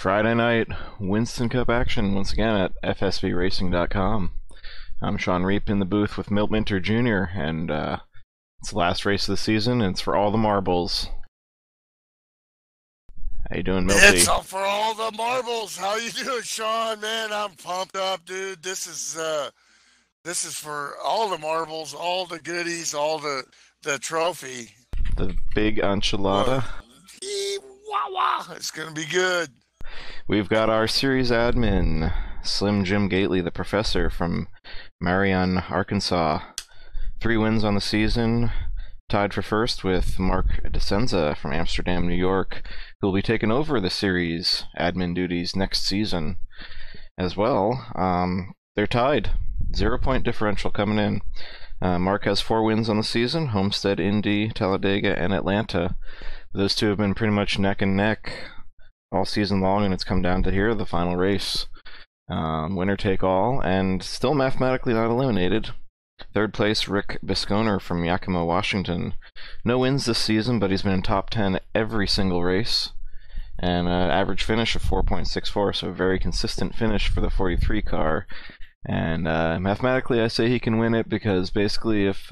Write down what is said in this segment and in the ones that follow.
Friday night Winston Cup action once again at FSBRacing.com. I'm Shawn Reap in the booth with Milt Minter Jr. and it's the last race of the season and it's for all the marbles. How you doing, Milty? It's for all the marbles. How you doing, Shawn? Man, I'm pumped up, dude. This is for all the marbles, all the goodies, all the trophy. The big enchilada. It's gonna be good. We've got our series admin, Slim Jim Gately, the professor from Marion, Arkansas. 3 wins on the season, tied for first with Mark DiScenza from Amsterdam, New York, who will be taking over the series admin duties next season as well. They're tied. 0-point differential coming in. Mark has 4 wins on the season, Homestead, Indy, Talladega, and Atlanta. Those two have been pretty much neck and neck all season long, and it's come down to here, the final race. Winner take all, and still mathematically not eliminated. Third place, Rick Bisconer from Yakima, Washington. No wins this season, but he's been in top 10 every single race. And average finish of 4.64, so a very consistent finish for the 43 car. And mathematically I say he can win it because basically if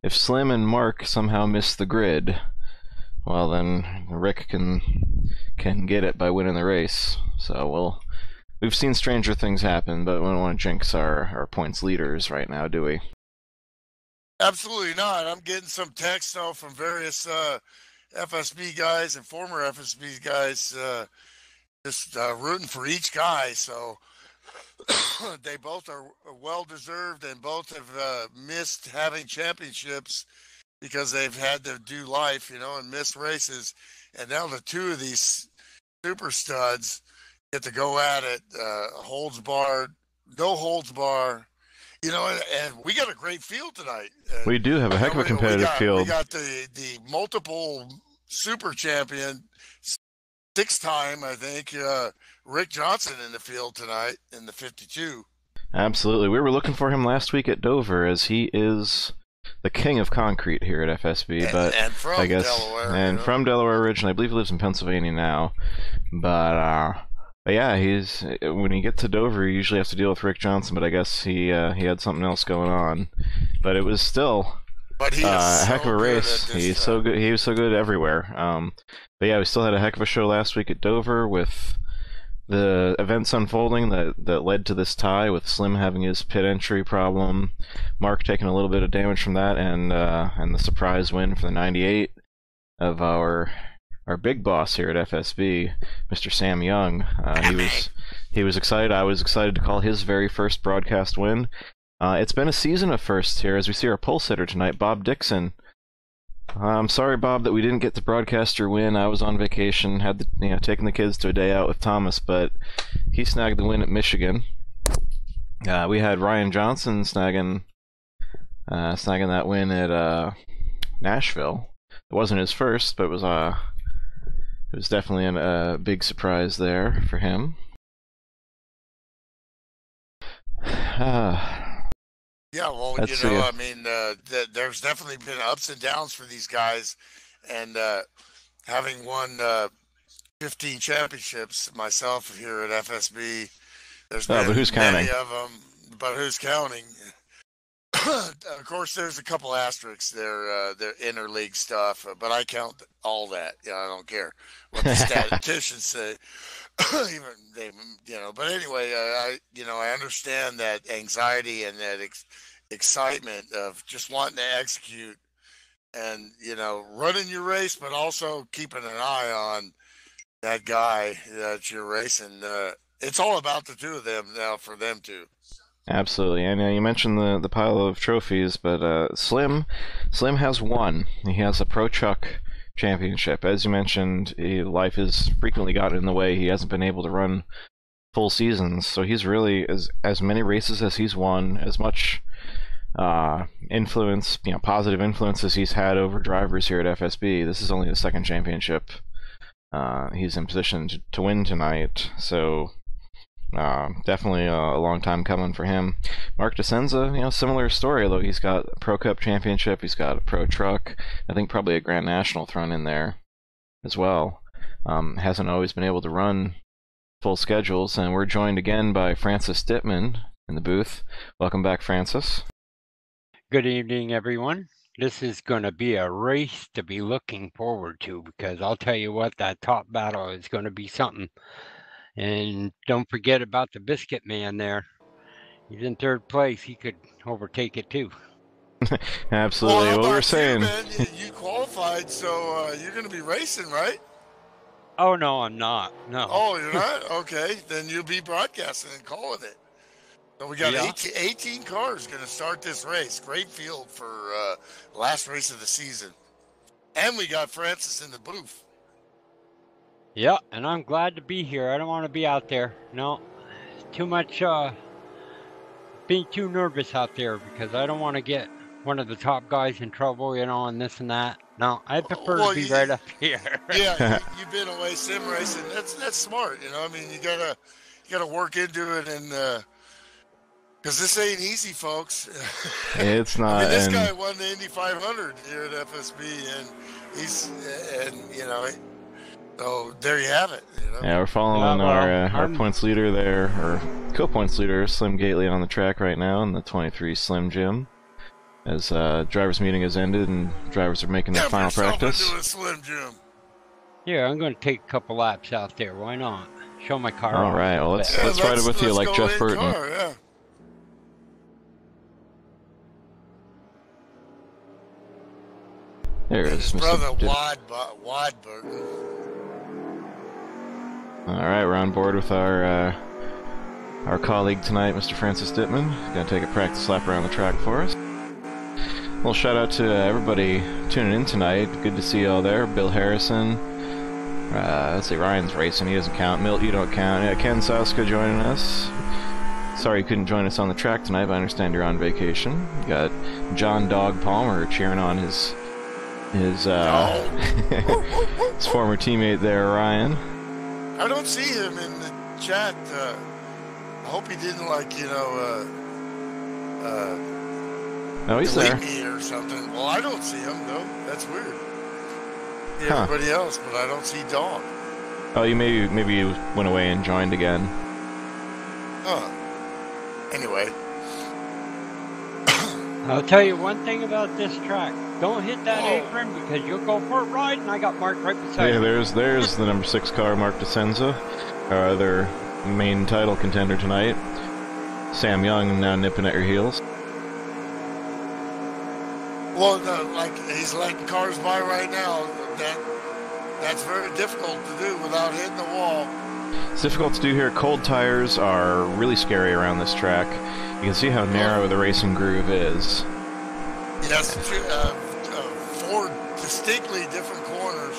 Slim and Mark somehow miss the grid, well then Rick can get it by winning the race. So we've seen stranger things happen, but we don't want to jinx our points leaders right now, do we? Absolutely not. I'm getting some text now from various FSB guys and former FSB guys just rooting for each guy. So they both are well-deserved, and both have missed having championships because they've had to do life, and miss races. And now the two of these super studs get to go at it, holds barred, no holds bar, and we got a great field tonight. We do have a heck of a competitive field. We got the multiple super champion, 6-time, I think, Rick Johnson in the field tonight in the 52. Absolutely. We were looking for him last week at Dover, as he is the king of concrete here at FSB. And from Delaware. And from Delaware originally. I believe he lives in Pennsylvania now. But yeah, when he gets to Dover, he usually has to deal with Rick Johnson, but I guess he had something else going on. But it was still a heck of a race. He's so good. He was so good everywhere. But yeah, we still had a heck of a show last week at Dover with the events unfolding that led to this tie, with Slim having his pit entry problem, Mark taking a little bit of damage from that, and the surprise win for the 98 of our big boss here at FSB, Mr. Sam Young. He was excited. I was excited to call his very first broadcast win. It's been a season of firsts here, as we see our pole sitter tonight, Bob Dixon. I'm sorry, Bob, that we didn't get to broadcast your win. I was on vacation, had taken the kids to a day out with Thomas, but he snagged the win at Michigan. We had Ryan Johnson snagging that win at Nashville. It wasn't his first, but it was definitely a big surprise there for him. Yeah, well, there's definitely been ups and downs for these guys, and having won 15 championships myself here at FSB, there's been but who's counting? Many of them, but who's counting? Of course, there's a couple asterisks there, their interleague stuff, but I count all that. I don't care what the statisticians say. Even they, but anyway, I understand that anxiety and that excitement of just wanting to execute and running your race, but also keeping an eye on that guy that you're racing. It's all about the two of them now, for them two. Absolutely, and you mentioned the pile of trophies, but Slim has one. He has a Pro Truck Championship. As you mentioned, life has frequently gotten in the way. He hasn't been able to run full seasons, so he's really, as many races as he's won, as much influence, positive influence as he's had over drivers here at FSB. This is only the second championship he's in position to win tonight, so definitely a long time coming for him. Mark DiScenza, similar story, though. He's got a Pro Cup championship, he's got a Pro Truck, I think probably a Grand National thrown in there as well. Hasn't always been able to run full schedules, and we're joined again by Francis Dittman in the booth. Welcome back, Francis. Good evening, everyone. This is going to be a race to be looking forward to, because I'll tell you what, that top battle is going to be something. And don't forget about the Biscuit man there. He's in third place. He could overtake it too. Absolutely. Well, what we were saying. Man, you qualified, so you're going to be racing, right? Oh, no, I'm not. No. Oh, you're not? Okay. Then you'll be broadcasting and calling it. So we got 18 cars going to start this race. Great field for last race of the season. And we got Francis in the booth. Yeah, and I'm glad to be here. I don't want to be out there. No, too much being too nervous out there, because I don't want to get one of the top guys in trouble, you know, and this and that. No, I prefer to be right up here. Yeah, you've been away sim racing. That's smart, you know. I mean, you gotta work into it, and because this ain't easy, folks. It's not. I mean, this guy won the Indy 500 here at FSB, and you know, so there you have it. You know? Yeah, we're following our points leader there, or co-points leader, Slim Gately, on the track right now in the 23 Slim Jim. As drivers' meeting has ended and drivers are making their final practice. Into a Slim Jim. Yeah, I'm going to take a couple laps out there. Why not? Show my car. All right, well let's ride it with you like Jeff Burton. Car, yeah. There is His brother Mr. Wad Burton. All right, we're on board with our colleague tonight, Mr. Francis Dittman. Gonna take a practice lap around the track for us. Well, shout out to everybody tuning in tonight. Good to see you all there. Bill Harrison. Let's see, Ryan's racing. He doesn't count. Milt, you don't count. Yeah, Ken Sauska joining us. Sorry you couldn't join us on the track tonight, but I understand you're on vacation. You got John Dog Palmer cheering on his his former teammate there, Ryan. I don't see him in the chat. I hope he didn't, like, you know, no, he's there. Me or something. Well, I don't see him though. That's weird. Yeah, everybody else, but I don't see Dog. Oh, you maybe you went away and joined again. Huh. Anyway. I'll tell you one thing about this track. Don't hit that apron, because you'll go for a ride, and I got Mark right beside you. There's the number 6 car, Mark DiScenza, our other main title contender tonight. Sam Young now nipping at your heels. Well, like, he's letting cars by right now. That's very difficult to do without hitting the wall. It's difficult to do here. Cold tires are really scary around this track. You can see how narrow the racing groove is. Yes, 4 distinctly different corners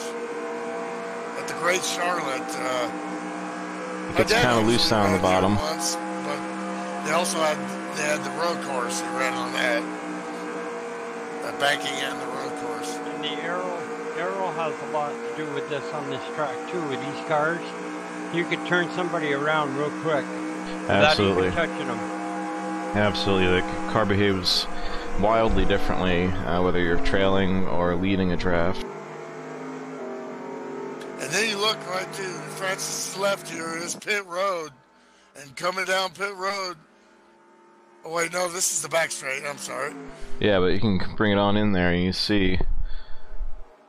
at the Great Charlotte. It gets kind of loose down the bottom. Once, but they also had the road course. They ran on that. Banking and the road course. And the aero has a lot to do with this on this track too. With these cars, you could turn somebody around real quick without even touching them. Absolutely, the car behaves wildly differently whether you're trailing or leading a draft. And then you look right to Francis' left here is pit road, and coming down pit road. Oh wait, no, this is the back straight. I'm sorry. Yeah, but you can bring it on in there and you see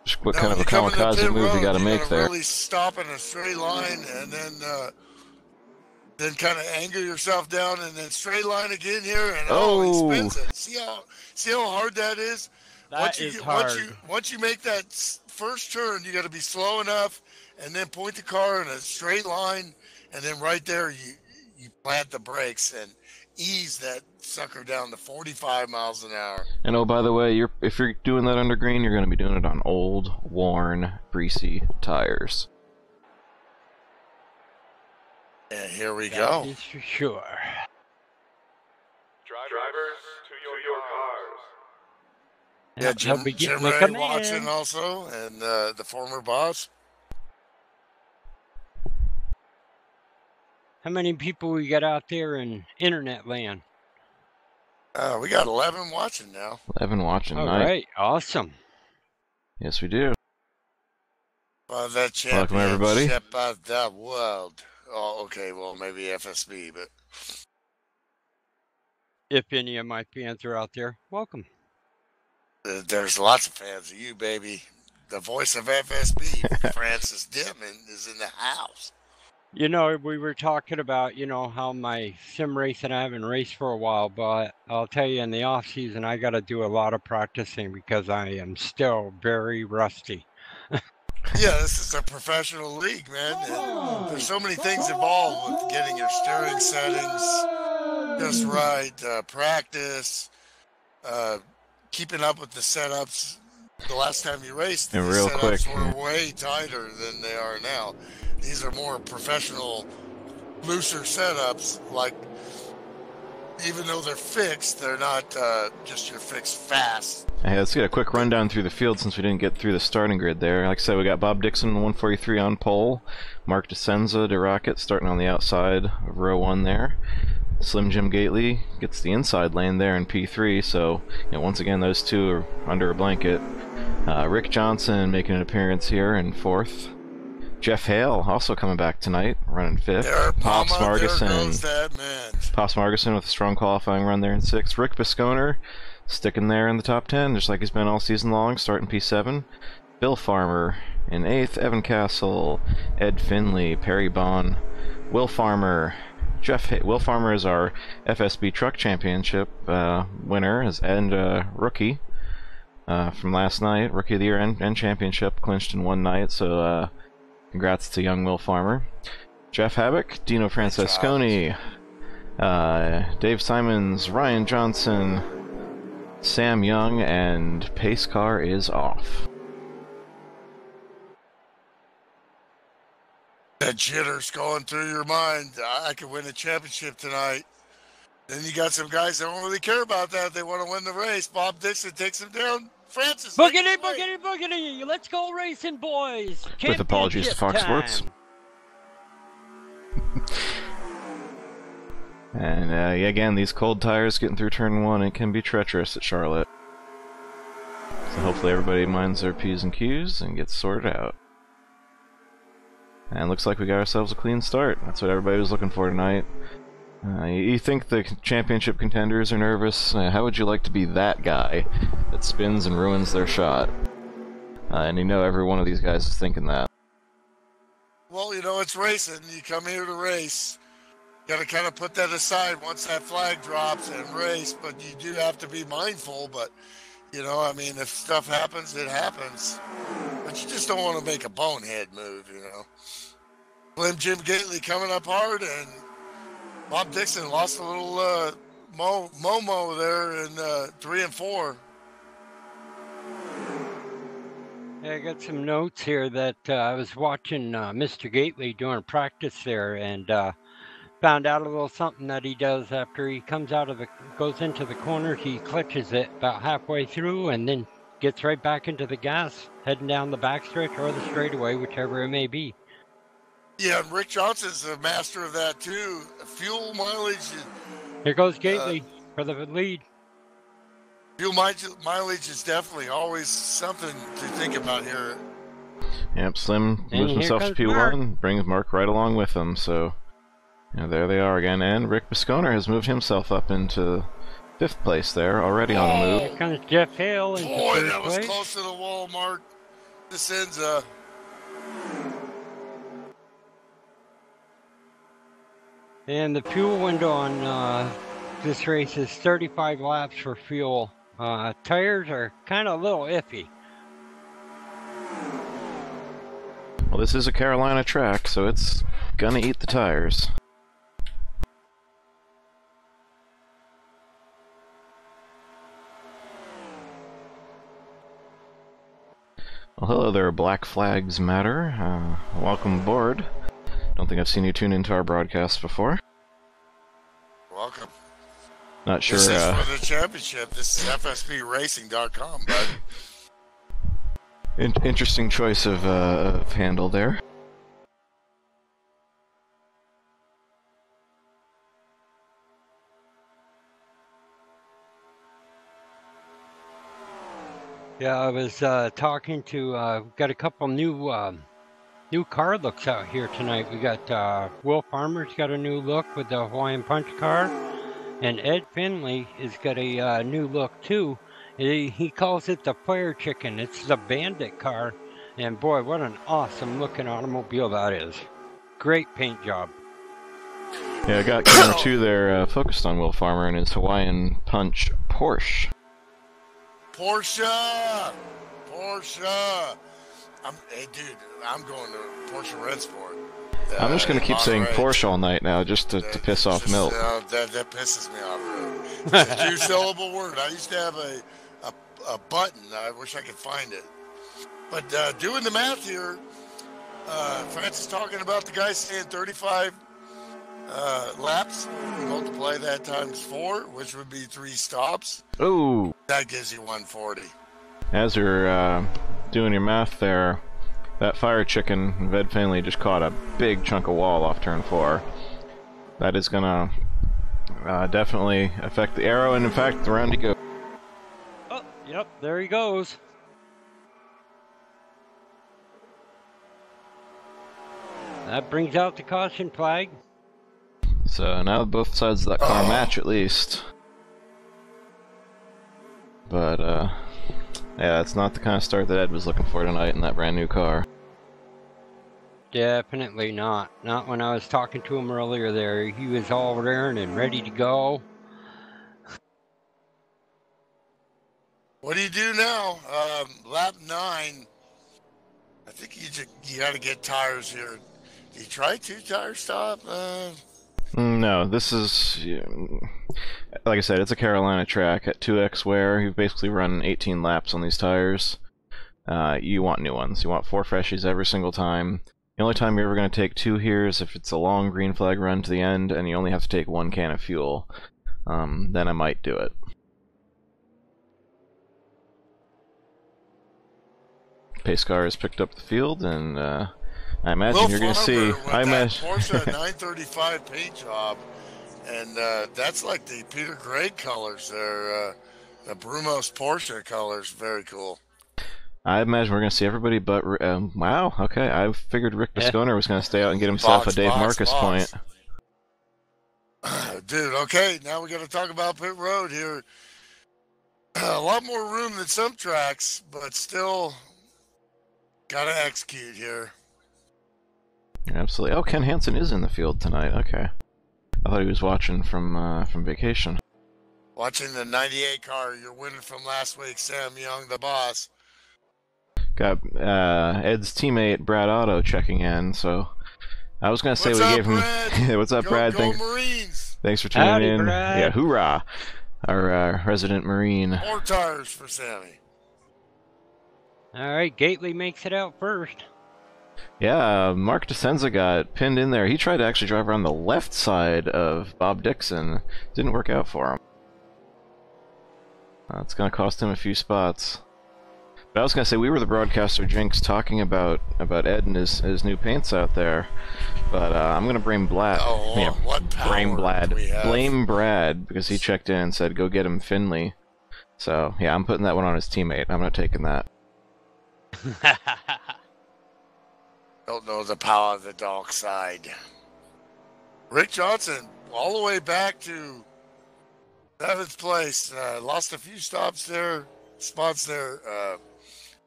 just what kind of a kamikaze move you got to make there. Really stop in a straight line, and then kind of angle yourself down, and then straight line again here, and he spins it. See how hard that is. That is hard. Once you make that first turn, you got to be slow enough, and then point the car in a straight line, and then right there you plant the brakes and ease that sucker down to 45 miles an hour. And oh, by the way, if you're doing that under green, you're going to be doing it on old, worn, greasy tires. And here we go. That is for sure. Drivers to your cars. Yeah, Jim Ray watching also, and the former boss. How many people we got out there in internet land? We got 11 watching now. 11 watching tonight. All right, awesome. Yes, we do. The Welcome, everybody. Championship of the world. Oh, okay. Well, maybe FSB, but If any of my fans are out there, welcome. there's lots of fans of you, baby. The voice of FSB, Francis Dittman, is in the house. You know, we were talking about, how my sim racing, I haven't raced for a while, but I'll tell you in the off season, I got to do a lot of practicing because I am still very rusty. Yeah, this is a professional league, man. And there's so many things involved with getting your steering settings just right, practice, keeping up with the setups. The last time you raced, And these real setups quick, were way tighter than they are now. These are more professional, looser setups. Like, even though they're fixed, they're not just your fixed fast. Hey, let's get a quick rundown through the field since we didn't get through the starting grid there. Like I said, we got Bob Dixon, 143 on pole. Mark DiScenza, DiRocket starting on the outside of row 1 there. Slim Jim Gately gets the inside lane there in P3, so once again those two are under a blanket. Rick Johnson making an appearance here in 4th. Jeff Hale also coming back tonight, running 5th. Pops Marguson. There goes that man. Pops Marguson with a strong qualifying run there in 6th. Rick Bisconer sticking there in the top 10, just like he's been all season long, starting P7. Bill Farmer in 8th. Evan Castle, Ed Finley, Perry Bond, Will Farmer. Will Farmer is our FSB Truck Championship winner and rookie from last night. Rookie of the Year and Championship clinched in one night, so congrats to young Will Farmer. Jeff Habbock, Dino Francesconi, Dave Simons, Ryan Johnson, Sam Young, and pace car is off. That jitter's going through your mind. I could win a championship tonight. Then you got some guys that don't really care about that. They want to win the race. Bob Dixon takes him down. Francis. Boogity, boogity, boogity. Let's go racing, boys. With apologies to Fox time. Sports. And again, these cold tires getting through turn 1, it can be treacherous at Charlotte. So hopefully everybody minds their P's and Q's and gets sorted out. And looks like we got ourselves a clean start. That's what everybody was looking for tonight. You think the championship contenders are nervous? How would you like to be that guy that spins and ruins their shot? And every one of these guys is thinking that. Well, it's racing. You come here to race. You got to kind of put that aside once that flag drops and race, but you do have to be mindful. But, if stuff happens, it happens. But you just don't want to make a bonehead move, Slim Jim Gately coming up hard, and Bob Dixon lost a little Momo there in 3 and 4. I got some notes here that I was watching Mr. Gately doing practice there, and found out a little something that he does after he goes into the corner. He clutches it about halfway through and then gets right back into the gas, heading down the backstretch or the straightaway, whichever it may be. Yeah, Rick Johnson's a master of that too. Fuel mileage. Here goes Gately for the lead. Fuel mileage is definitely always something to think about here. Yep, Slim moves himself to P1, brings Mark right along with him, so there they are again. And Rick Bisconer has moved himself up into 5th place there, already on the move. Here comes Jeff Hale in Boy, third that was place. close to the wall, Mark. DiScenza. And the fuel window on this race is 35 laps for fuel. Tires are kind of a little iffy. Well, this is a Carolina track, so it's gonna eat the tires. Well, hello there, Black Flags Matter. Welcome aboard. Don't think I've seen you tune into our broadcast before. Welcome. Not sure. This is for the championship. This is FSBRacing.com, bud. Interesting choice of handle there. Yeah, I was talking to, got a couple new New car looks out here tonight. We got Will Farmer's got a new look with the Hawaiian Punch car, and Ed Finley has got a new look too. He calls it the Fire Chicken. It's the Bandit car, and boy, what an awesome looking automobile that is. Great paint job. Yeah, I got camera 2 there focused on Will Farmer and his Hawaiian Punch Porsche. Porsche! Hey, dude, I'm going to Porsche Red Sport. I'm just going to keep saying Monterey. Porsche all night now, just to piss off Milt. That pisses me off. Really. It's a two-syllable word. I used to have a button. I wish I could find it. But doing the math here, Francis talking about the guy saying 35 laps. Multiply that times 4, which would be 3 stops. Oh! That gives you 140. As you're doing your math there, that Fire Chicken, Ed Finley, just caught a big chunk of wall off turn 4. That is gonna definitely affect the arrow, and in fact, around he goes. Oh, yep, there he goes. That brings out the caution flag. So now both sides of that car match at least. But yeah, it's not the kind of start that Ed was looking for tonight in that brand new car. Definitely not. Not when I was talking to him earlier there. He was all raring and ready to go. What do you do now? Lap 9. I think you got to get tires here. Do you try 2-tire stop? No, this is, like I said, it's a Carolina track at 2x wear. You've basically run 18 laps on these tires. You want new ones. You want 4 freshies every single time. The only time you're ever going to take 2 here is if it's a long green flag run to the end and you only have to take 1 can of fuel. Then I might do it. Pace car has picked up the field, and I imagine you're going to see. Porsche 935 paint job, and that's like the Peter Gray colors there. The Brumos Porsche colors, very cool. I imagine we're going to see everybody but. Wow, okay. I figured Rick Bisconer was going to stay out and get himself a Dave Marcus point. Dude, okay, now we got to talk about pit road here. A lot more room than some tracks, but still got to execute here. Absolutely. Oh, Ken Hansen is in the field tonight. Okay. I thought he was watching from vacation. Watching the 98 car, you're winning from last week, Sam Young, the boss. Got Ed's teammate Brad Otto checking in, so I was gonna say What's we up, gave him. Brad? What's up, Brad? Go Marines! Thanks for tuning Howdy, in. Brad. Yeah, hoorah! Our resident Marine. 4 tires for Sammy. All right, Gately makes it out first. Yeah, Mark DiScenza got pinned in there. He tried to actually drive around the left side of Bob Dixon. Didn't work out for him. It's gonna cost him a few spots. But I was gonna say we were the broadcaster jinx talking about Ed and his new paints out there. But I'm gonna blame Brad. Oh, yeah, what power do we have? Blame Brad because he checked in and said go get him Finley. So yeah, I'm putting that one on his teammate. I'm not taking that. Don't know the power of the dark side. Rick Johnson, all the way back to 7th place. Lost a few spots there.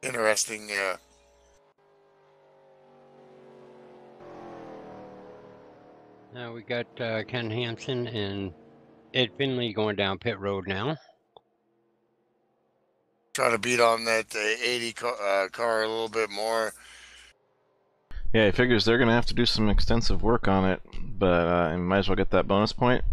Interesting. Now we got Ken Hansen and Ed Finley going down pit road now. Try to beat on that 80 car a little bit more. Yeah, he figures they're going to have to do some extensive work on it, but might as well get that bonus point.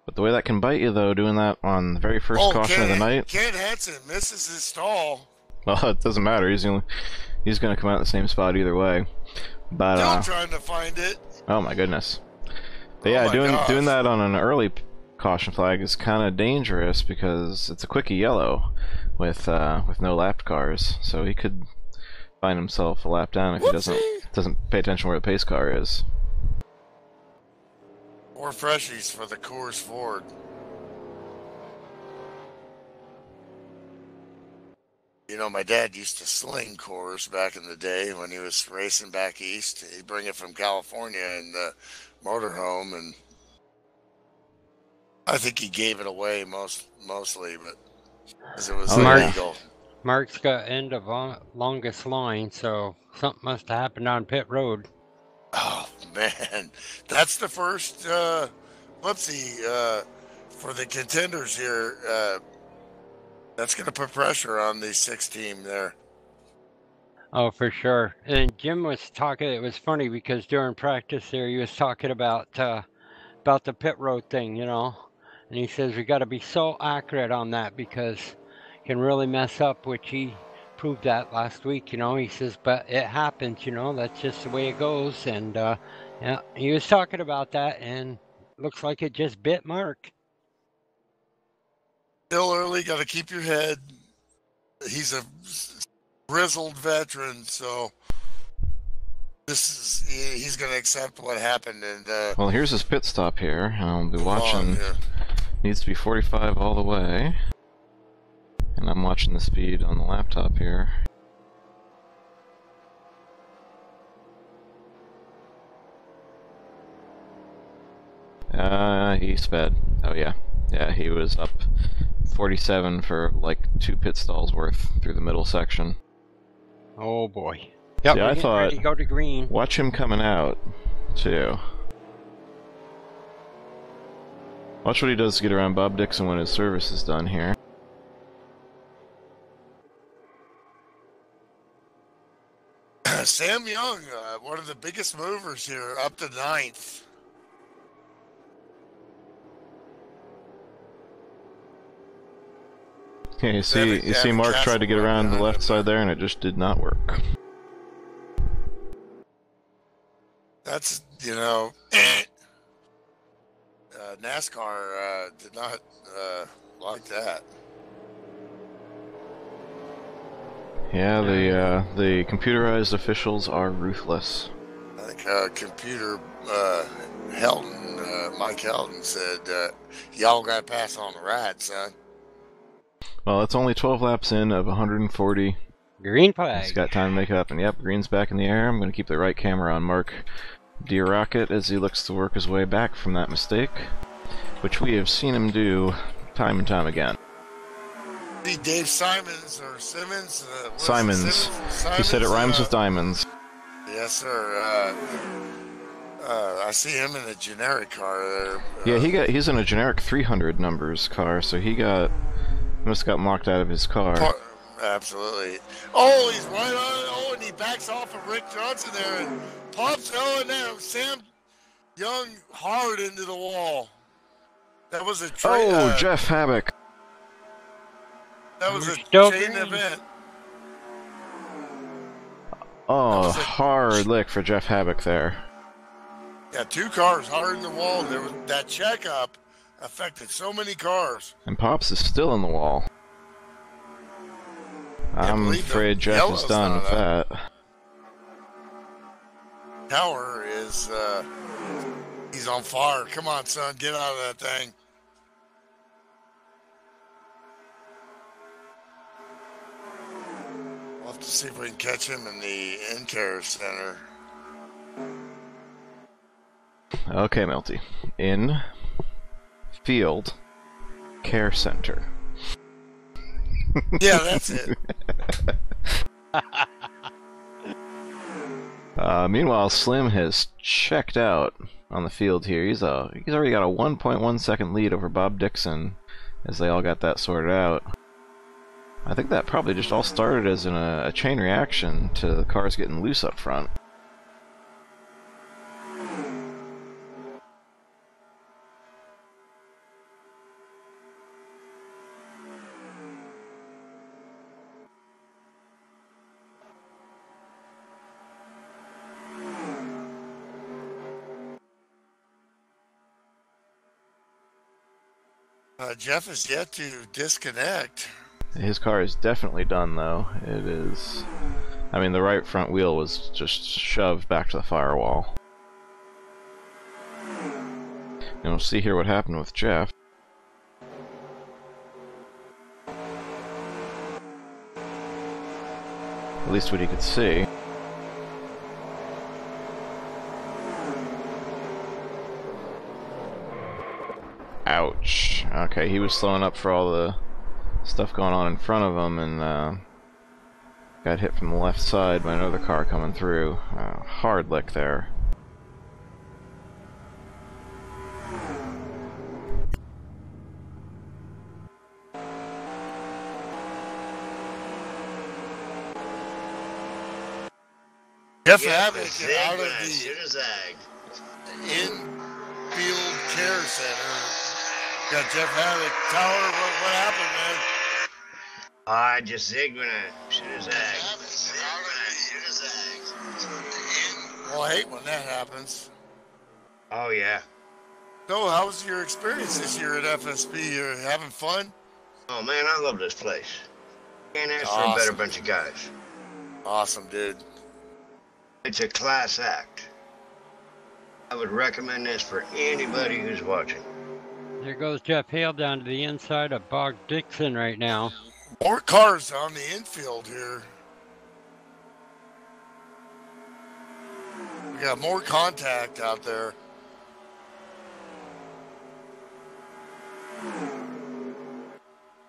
But the way that can bite you, though, doing that on the very first caution of the night... Ken Hansen misses his stall. Well, it doesn't matter. He's going to come out in the same spot either way. But Still trying to find it. Oh my goodness. But yeah, doing that on an early caution flag is kind of dangerous because it's a quickie yellow with no lapped cars, so he could find himself a lap down if he doesn't pay attention where the pace car is. 4 freshies for the Coors Ford. You know, my dad used to sling cores back in the day when he was racing back east. He'd bring it from California in the motorhome, and I think he gave it away mostly, but because it was Oh, yeah. illegal. Mark's got end of longest line, so something must have happened on pit road. Oh man, that's the first whoopsie for the contenders here. That's going to put pressure on the 6 team there. Oh, for sure. And Jim was talking. It was funny because during practice there, he was talking about the pit road thing, you know. And he says we got to be so accurate on that because it can really mess up, which he proved that last week, you know. He says, but it happens, you know. That's just the way it goes. And yeah, he was talking about that, and looks like it just bit Mark. Still early, got to keep your head. He's a grizzled veteran, so he's going to accept what happened. And Well, here's his pit stop here. I'll be watching. yeah. Needs to be 45 all the way. And I'm watching the speed on the laptop here. He sped. Oh yeah. Yeah, he was up 47 for like 2 pit stalls worth through the middle section. Oh boy. Yep, See, I thought, ready to go to green. watch him coming out, too. Watch what he does to get around Bob Dixon when his service is done here. Sam Young, one of the biggest movers here, up to 9th. Yeah, you see Mark tried to get around the left side there and it just did not work. That's, you know, NASCAR did not like that. Yeah, the computerized officials are ruthless. I think Mike Helton said, y'all got to pass on the ride, son. Well, it's only 12 laps in of 140. Green flag. He's got time to make it up, and yep, green's back in the air. I'm going to keep the right camera on Mark DiRocket as he looks to work his way back from that mistake, which we have seen him do time and time again. See Dave Simons or Simmons? Simons. He said it rhymes with diamonds. Yes, sir. I see him in a generic car there. Yeah, he's in a generic 300 numbers car, so he must have gotten locked out of his car. Absolutely. Oh, he's right on. Oh, and he backs off of Rick Johnson there and pops Sam Young hard into the wall. That was a Jeff Habak. That was a Still chain green. event. Oh, hard lick for Jeff Habak there. Yeah, 2 cars hard in the wall. There was that checkup affected so many cars. And Pops is still in the wall. I'm afraid Jeff is done with that. Tower is, he's on fire. Come on, son, get out of that thing. We'll have to see if we can catch him in the in-care center. Okay, Milty. In Field Care Center. Yeah, that's it. Meanwhile, Slim has checked out on the field here. He's already got a 1.1 second lead over Bob Dixon as they all got that sorted out. I think that probably just all started as a chain reaction to the cars getting loose up front. Jeff is yet to disconnect. His car is definitely done, though. It is... I mean, the right front wheel was just shoved back to the firewall. And we'll see here what happened with Jeff. least what he could see. Ouch. Okay, he was slowing up for all the stuff going on in front of him, and got hit from the left side by another car coming through. Hard lick there. Jeff Havoc out of the zag. infield care center. Got Jeff Havoc. Tower, what happened, man? I just zigged when I should have zagged. Well, I hate when that happens. Oh, yeah. So, how was your experience this year at FSB? You having fun? Oh, man, I love this place. Can't ask for a Awesome. better bunch of guys. Awesome, dude. It's a class act. I would recommend this for anybody who's watching. There goes Jeff Hale down to the inside of Bob Dixon right now. More cars on the infield here. We got more contact out there.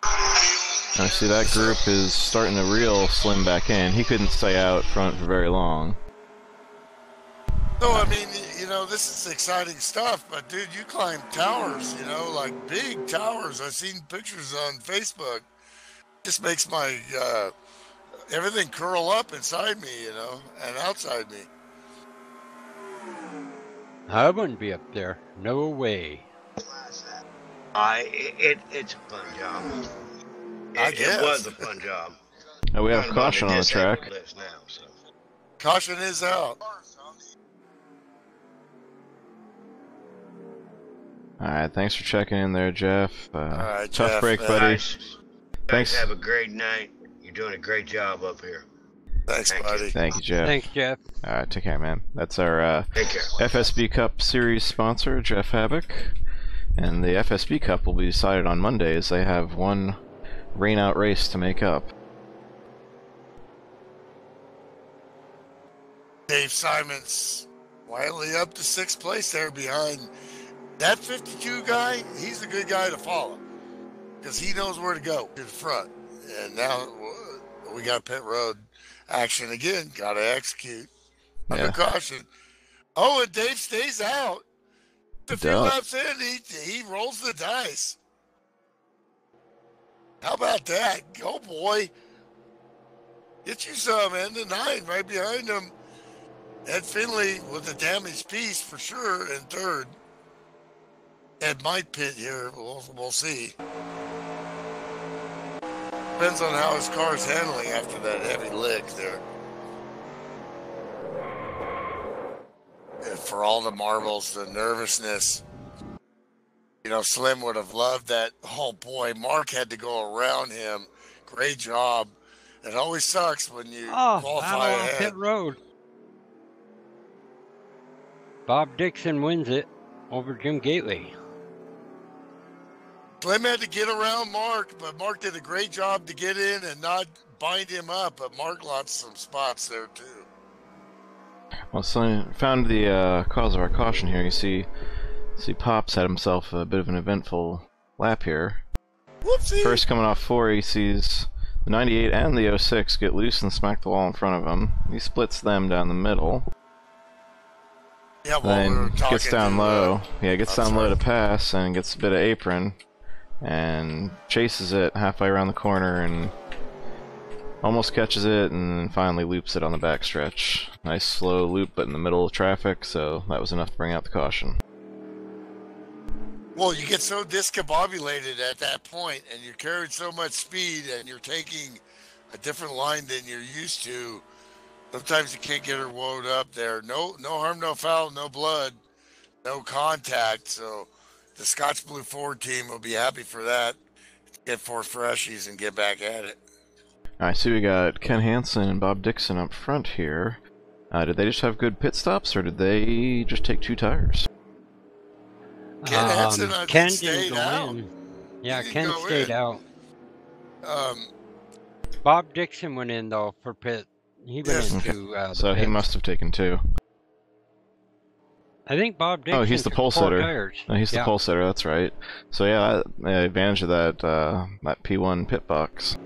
I see that group is starting to reel Slim back in. He couldn't stay out front for very long. So, I mean, you know, this is exciting stuff, but dude, you climb towers, you know, like big towers. I've seen pictures on Facebook. Just makes my, everything curl up inside me, you know, and outside me. I wouldn't be up there. No way. It's a fun job. I guess. It was a fun job. Now we have Talking about caution on the track. disabled list now, so. Caution is out. Alright, thanks for checking in there, Jeff. Alright, tough Jeff, break, man. buddy. Guys, Thanks. have a great night. You're doing a great job up here. Thanks, Thank you. buddy. Thank you, Jeff. Thanks, Jeff. Alright, take care, man. That's our Take care. FSB Cup Series sponsor, Jeff Havoc. And the FSB Cup will be decided on Monday as they have one rain-out race to make up. Dave Simons quietly up to 6th place there behind that 52 guy. He's a good guy to follow because he knows where to go to the front. And now we got pit road action again. Got to execute under Yeah. caution. Oh, and Dave stays out. A few Duh. laps in, he rolls the dice. How about that? Go, boy. Get you some, and the 9 right behind him. Ed Finley with a damaged piece for sure in 3rd. Ed might pit here. We'll see. Depends on how his car's handling after that heavy lick there. And for all the marbles, the nervousness. You know, Slim would have loved that. Oh, boy, Mark had to go around him. Great job. It always sucks when you qualify battle on ahead. pit road. Bob Dixon wins it over Jim Gately. Slim had to get around Mark, but Mark did a great job to get in and not bind him up. But Mark lost some spots there, too. Well, so I found the cause of our caution here. You see Pops had himself a bit of an eventful lap here. Whoopsie. First coming off 4, he sees the 98 and the 06 get loose and smack the wall in front of him. He splits them down the middle. Yeah, well, we were Then talking gets down to, low. Gets I'm down low sorry. to pass and gets a bit of apron and chases it halfway around the corner and almost catches it and then finally loops it on the backstretch. Nice slow loop, but in the middle of traffic, so that was enough to bring out the caution. Well, you get so discombobulated at that point, and you're carrying so much speed, and you're taking a different line than you're used to. Sometimes you can't get her wound up there. No harm, no foul, no blood, no contact. So the Scotch Blue Ford team will be happy for that. Get 4 freshies and get back at it. Alright, so we got Ken Hansen and Bob Dixon up front here. Did they just have good pit stops, or did they just take 2 tires? Ken Hansen, I think, Ken stayed didn't go out. in. Yeah, He didn't Ken go stayed in. out. Um, Bob Dixon went in though for pit He went Yes. into the So he pits. must have taken 2. I think Bob Dixon Oh, he's the took pole 4 setter. tires. No, he's the Yeah. pole setter. That's right. So yeah, advantage of that that P1 pit box.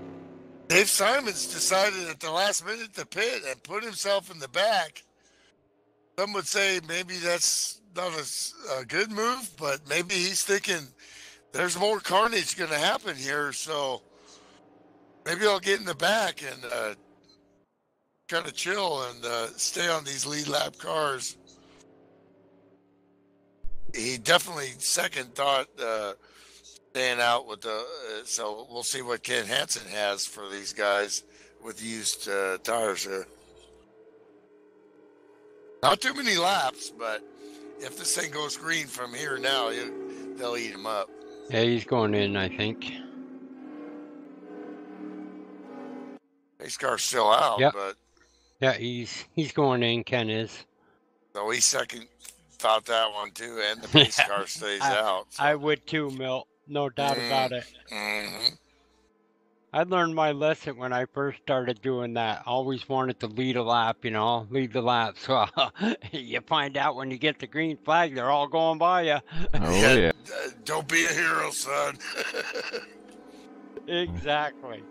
Dave Simons decided at the last minute to pit and put himself in the back. Some would say maybe that's not a good move, but maybe he's thinking there's more carnage going to happen here, so maybe I'll get in the back and kind of chill and stay on these lead lap cars. He definitely second thought staying out with the. So we'll see what Ken Hansen has for these guys with used tires here. Not too many laps, but if this thing goes green from here now, they'll eat him up. Yeah, he's going in, I think. His car's still out, Yep. but Yeah, he's going in, Ken is. so he second thought that one too, and the pace Yeah. car stays out. So. I would too, Milt. No doubt about it. Mhm. I learned my lesson when I first started doing that. Always wanted to lead a lap, lead the lap. So you find out when you get the green flag, they're all going by you. Oh yeah. Don't be a hero, son. Exactly.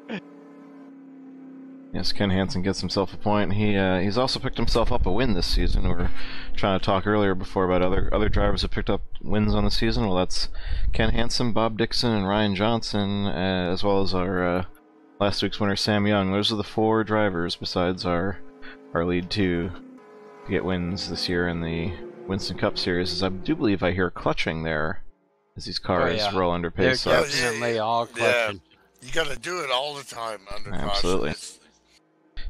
Yes, Ken Hansen gets himself a point. He's also picked himself up a win this season. We were trying to talk earlier before about other drivers who picked up wins on the season. Well, that's Ken Hansen, Bob Dixon, and Ryan Johnson, as well as our last week's winner, Sam Young. Those are the 4 drivers besides our lead 2 to get wins this year in the Winston Cup Series. As I do believe I hear clutching there as these cars roll under They're pace ups. definitely all clutching. You got to do it all the time under Absolutely. caution.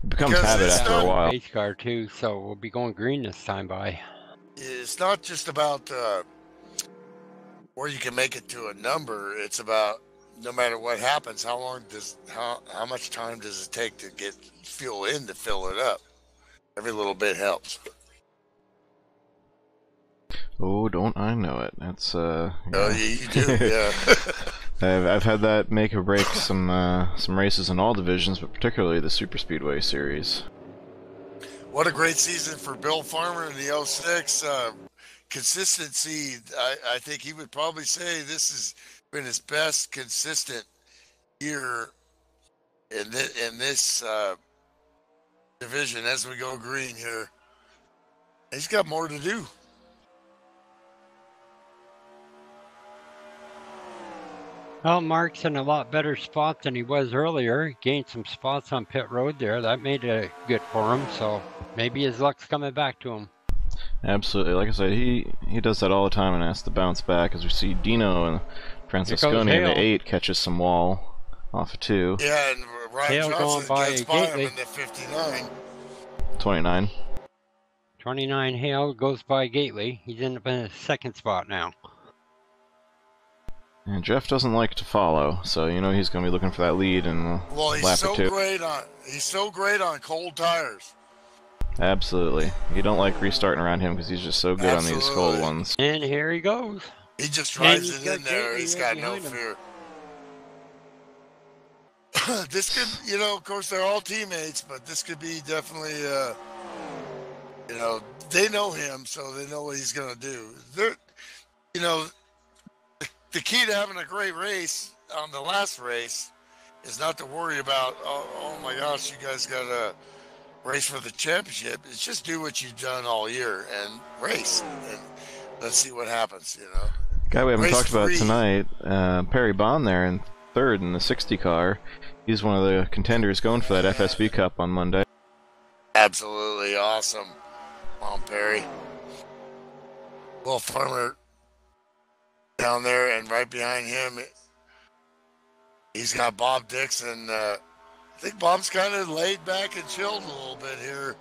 It becomes Because habit it's after a not- while. Pace car too, so we'll be going green this time by. It's not just about where you can make it to a number. It's about no matter what happens, how much time does it take to get fuel in to fill it up? Every little bit helps. Oh, don't I know it? That's Oh, you do, yeah. I've had that make or break some races in all divisions, but particularly the Super Speedway series. What a great season for Bill Farmer in the 06. Consistency, I think he would probably say this has been his best consistent year in this division as we go green here. He's got more to do. Well, Mark's in a lot better spot than he was earlier. He gained some spots on pit road there. That made it good for him, so maybe his luck's coming back to him. Absolutely. Like I said, he does that all the time and has to bounce back, as we see Dino and Francisconi in the 8 catches some wall off of 2. Yeah, and Ryan Hale going Johnson by gets by him Gately. in the 59. 29. 29 Hale goes by Gately. He's in the second spot now. And Jeff doesn't like to follow, so you know he's going to be looking for that lead in Well, he's lap so or 2. great on cold tires. Absolutely. You don't like restarting around him because he's just so good on these cold Absolutely. ones. And here he goes. He just And drives he's it got in there. Gately He's right got no behind him. fear. This could, of course, they're all teammates, but this could be definitely, they know him, so they know what he's going to do. The key to having a great race on the last race is not to worry about, oh my gosh, you guys got to race for the championship. It's just do what you've done all year and race, and let's see what happens. Guy we haven't Race talked about 3. tonight, Perry Bond there in 3rd in the 60 car. He's one of the contenders going for that FSB Cup on Monday. Absolutely awesome. Come on, Perry. Will Farmer down there, and right behind him, he's got Bob Dixon. I think Bob's kind of laid back and chilled a little bit here.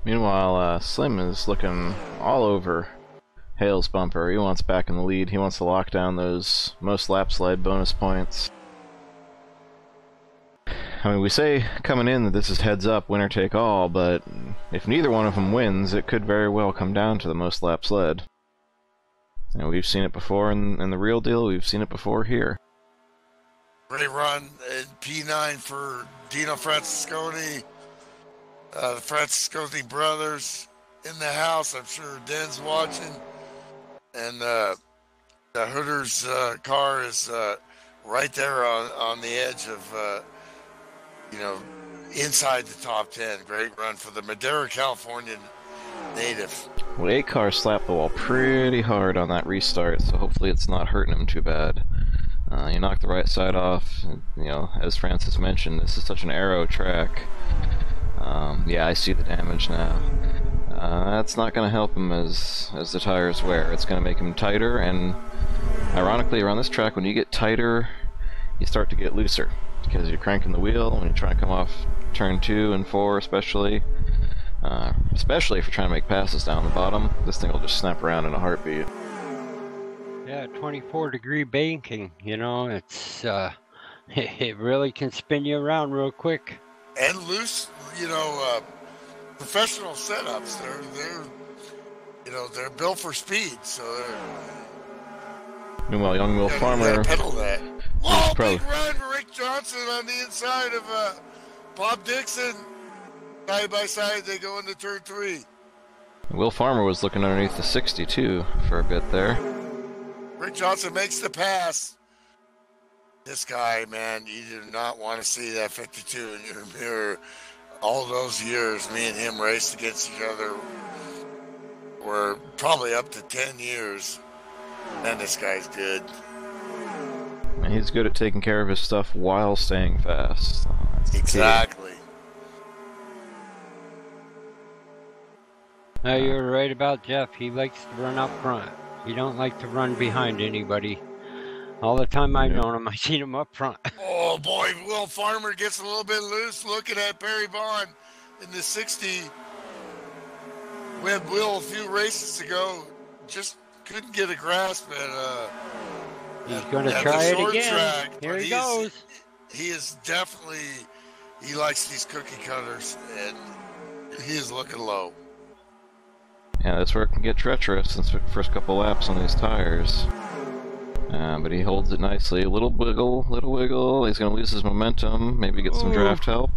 Meanwhile, Slim is looking all over Hale's bumper. He wants back in the lead. He wants to lock down those most laps led bonus points. I mean, we say coming in that this is heads up, winner take all, but if neither one of them wins, it could very well come down to the most laps led. We've seen it before in the real deal. We've seen it before here. Great run in P9 for Dino Francisconi, the Francisconi brothers in the house. I'm sure Den's watching. And the Hooters car is right there on the edge of, inside the top 10. Great run for the Madera, California native. Well, A-Car slapped the wall pretty hard on that restart, so hopefully it's not hurting him too bad. He knocked the right side off. As Francis mentioned, this is such an aero track. Yeah, I see the damage now. That's not going to help him as the tires wear. It's going to make him tighter, and ironically, around this track, when you get tighter, you start to get looser, because you're cranking the wheel when you're trying to come off turn 2 and 4 especially. Especially if you're trying to make passes down the bottom, this thing will just snap around in a heartbeat. Yeah, 24-degree banking, it's it really can spin you around real quick. And loose, professional setups. They're built for speed, so Meanwhile, young Will Farmer. Pedal that. Whoa, big run for Rick Johnson on the inside of Bob Dixon. Side by side, they go into turn 3. Will Farmer was looking underneath the 62 for a bit there. Rick Johnson makes the pass. This guy, man, you do not want to see that 52 in your mirror. All those years, me and him raced against each other. We're probably up to 10 years. Man, this guy's good. And he's good at taking care of his stuff while staying fast. Exactly. No, you're right about Jeff. He likes to run up front. He don't like to run behind anybody. All the time I've known him, I've seen him up front. Oh, boy, Will Farmer gets a little bit loose looking at Perry Bond in the 60. We had Will a few races ago. Just couldn't get a grasp at He's going to try it again. Track, Here he goes. He is definitely, he likes these cookie cutters, and he is looking low. Yeah, that's where it can get treacherous in the first couple laps on these tires. But he holds it nicely. A little wiggle. He's going to lose his momentum. Maybe get some draft help.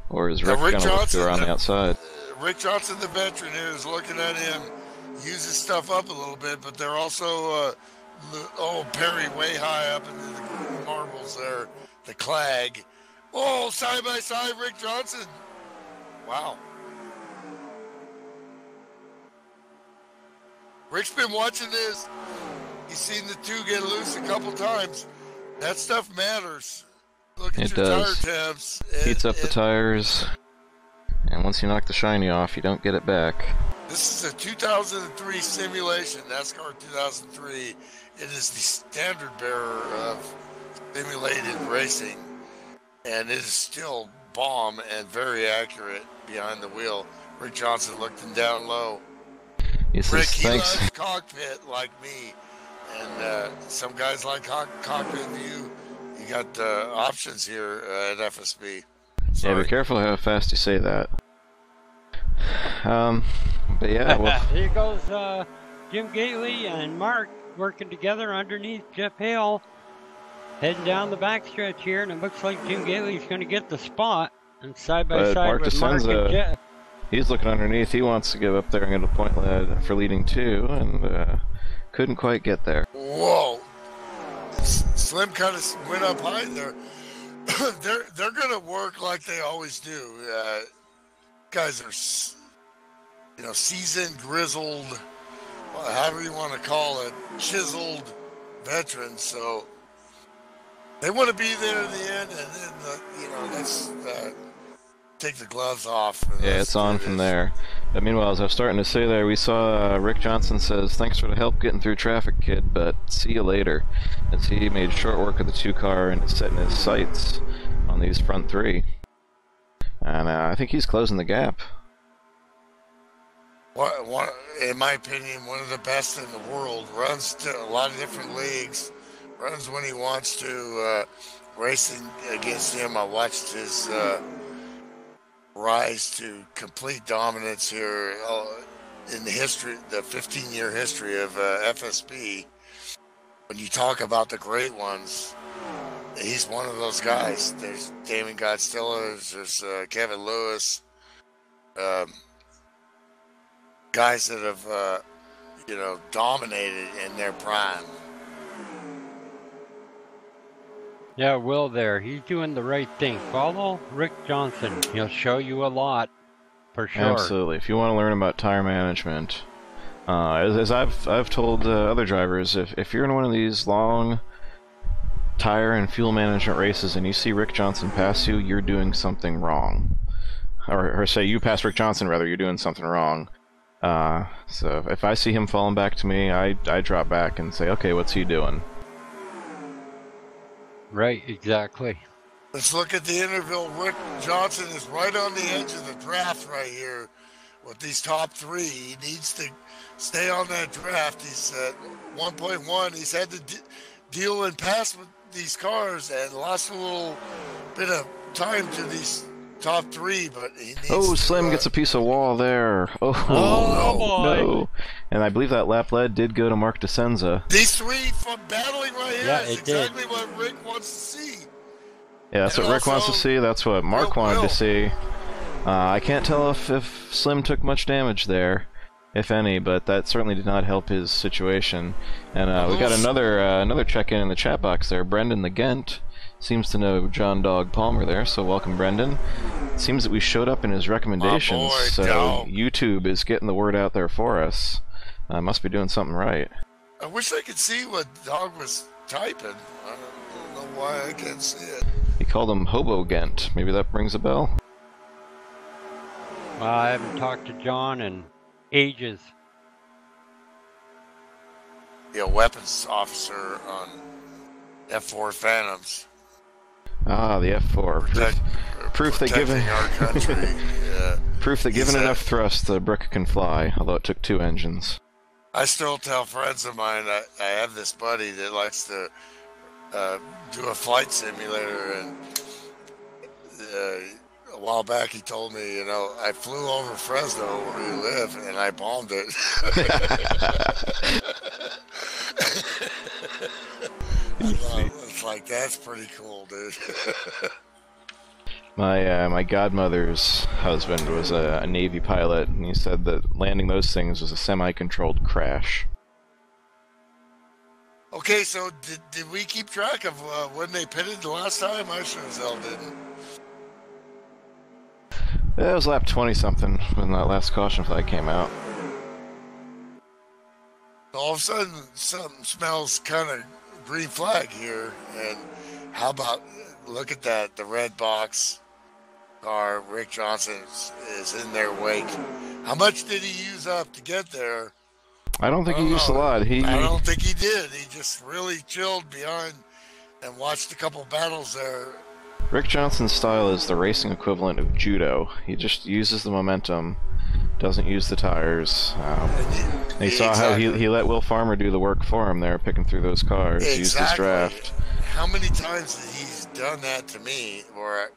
Or is Rick going to look to around the outside? Rick Johnson, the veteran, here is looking at him. Use his stuff up a little bit, but they're also, Perry way high up in the marbles there. The Clag. Oh, side by side, Rick Johnson. Wow. Rick's been watching this. He's seen the two get loose a couple times. That stuff matters. Look at your tire temps. Heats up the tires. And once you knock the shiny off, you don't get it back. This is a 2003 simulation, NASCAR 2003. It is the standard bearer of simulated racing. And it is still bomb and very accurate behind the wheel. Rick Johnson looked him down low. Rick, he loves cockpit like me. And some guys like cockpit view. You got options here at FSB. Sorry. Yeah, be careful how fast you say that. But yeah, well. Here goes Jim Gately and Mark working together underneath Jeff Hale. Heading down the backstretch here, and it looks like Jim Gately's going to get the spot. And side by side with Mark and Jeff. He's looking underneath. He wants to get up there and get a point lead for leading 2, and couldn't quite get there. Whoa. Slim kind of went up high there. They're going to work like they always do. Guys are, seasoned, grizzled, however you want to call it, chiseled veterans. So they want to be there at the end, and then, let's take the gloves off. Yeah, it's on from there. But meanwhile, as I was starting to say there, we saw Rick Johnson says, "Thanks for the help getting through traffic, kid, but see you later." As he made short work of the 2 car and is setting his sights on these front 3. And I think he's closing the gap. In my opinion, one of the best in the world. Runs to a lot of different leagues. Runs when he wants to. Racing against him, I watched his rise to complete dominance here in the 15-year history of FSB. When you talk about the great ones, he's one of those guys. There's Damon Godstiller, there's Kevin Lewis, guys that have, dominated in their prime. Yeah, Will there. He's doing the right thing. Follow Rick Johnson. He'll show you a lot, for sure. Absolutely. If you want to learn about tire management, as I've told other drivers, if you're in one of these long tire and fuel management races and you see Rick Johnson pass you, you're doing something wrong. Or say you pass Rick Johnson, rather, you're doing something wrong. So if I see him falling back to me, I drop back and say, okay, what's he doing? Right, exactly. Let's look at the interval. Rick Johnson is right on the edge of the draft right here with these top three. He needs to stay on that draft. He's at 1.1. He's had to deal and pass with these cars and lost a little bit of time to these top three, but he needs to, Slim gets a piece of wall there. Oh, boy. No. And I believe that lap lead did go to Mark DiScenza. These three from battling right here Yeah, is it exactly what Rick wants to see. Yeah, that's And what Rick wants to also, see. That's what Mark wanted to see. I can't tell if Slim took much damage there, if any, but that certainly did not help his situation. And we got another check-in the chat box there. Brendan the Ghent seems to know John Dog Palmer there, so welcome, Brendan. It seems that we showed up in his recommendations, boy, so Dog. YouTube is getting the word out there for us. Must be doing something right. I wish I could see what Dog was typing. I don't know why I can't see it. He called him Hobo Ghent. Maybe that rings a bell? Well, I haven't talked to John in ages. Yeah, weapons officer on F4 Phantoms. Ah, the F4. Proof that Protecting our country. Yeah. Proof that given He's enough thrust, the brick can fly, although it took 2 engines. I still tell friends of mine, I have this buddy that likes to do a flight simulator, and a while back he told me, I flew over Fresno where you live, and I bombed it. It's like, that's pretty cool, dude. My godmother's husband was a Navy pilot, and he said that landing those things was a semi-controlled crash. Okay, so did we keep track of when they pitted the last time? I sure as hell didn't. It was lap 20-something when that last caution flag came out. All of a sudden, something smells kind of green flag here. And how about, look at that, the red box car, Rick Johnson is in their wake. How much did he use up to get there? I don't think he used a lot. I don't think he did. He just really chilled behind and watched a couple battles there. Rick Johnson's style is the racing equivalent of judo. He just uses the momentum, doesn't use the tires. You saw how he let Will Farmer do the work for him there, picking through those cars, used his draft. How many times has he's done that to me, where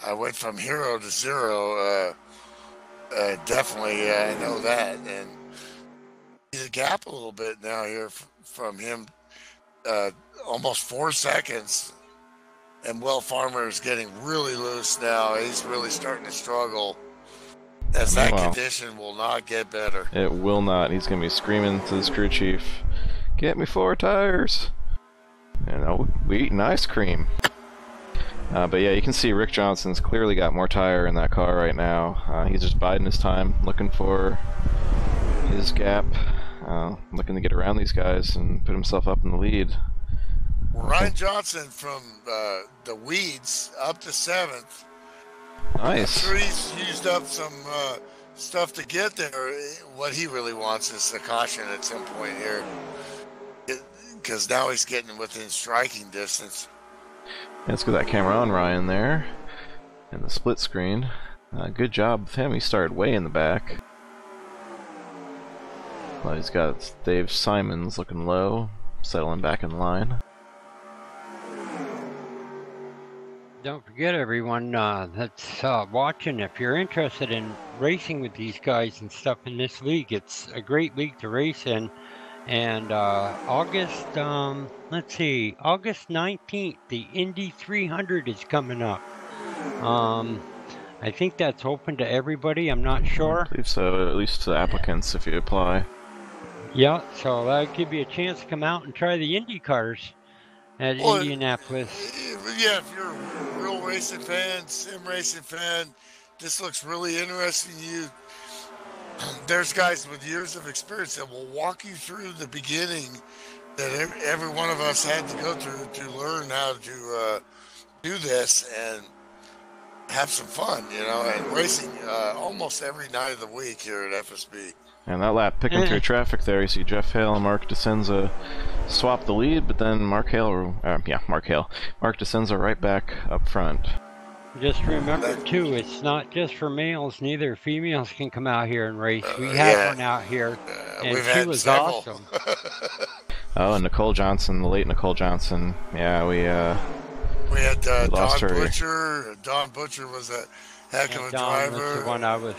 I went from hero to zero? Definitely, I know that. And the gap a little bit now here from him, almost 4 seconds. And Will Farmer is getting really loose now. He's really starting to struggle. As that condition will not get better. It will not. He's going to be screaming to his crew chief, "Get me 4 tires!" And we eating ice cream. But yeah, you can see Rick Johnson's clearly got more tire in that car right now. He's just biding his time, looking for his gap, looking to get around these guys and put himself up in the lead. Ryan Johnson from the weeds up to 7th. Nice. I'm sure he's used up some stuff to get there. What he really wants is a caution at some point here, because now he's getting within striking distance. Let's get that camera on Ryan there, and the split screen. Good job with him. He started way in the back. Well, he's got Dave Simons looking low, settling back in line. Don't forget, everyone that's watching, if you're interested in racing with these guys and stuff in this league, it's a great league to race in. And August, let's see, August 19th, the Indy 300 is coming up. I think that's open to everybody. I'm not sure. I believe so, at least to applicants if you apply. Yeah, so that'll give you a chance to come out and try the Indy cars at Well, Indianapolis. yeah, if you're a real racing fan, sim racing fan, this looks really interesting to you. There's guys with years of experience that will walk you through the beginning that every one of us had to go through to learn how to do this and have some fun, you know, and racing almost every night of the week here at FSB. And that lap picking through traffic there, you see Jeff Hale and Mark DiScenza swap the lead, but then Mark DiScenza right back up front. Just remember, too, it's not just for males. Neither females can come out here and race. We had one out here, and she was several. awesome. Oh, and Nicole Johnson, the late Nicole Johnson. Yeah, we had lost Don her. Butcher. Don Butcher was a heck of a driver. That's the one I would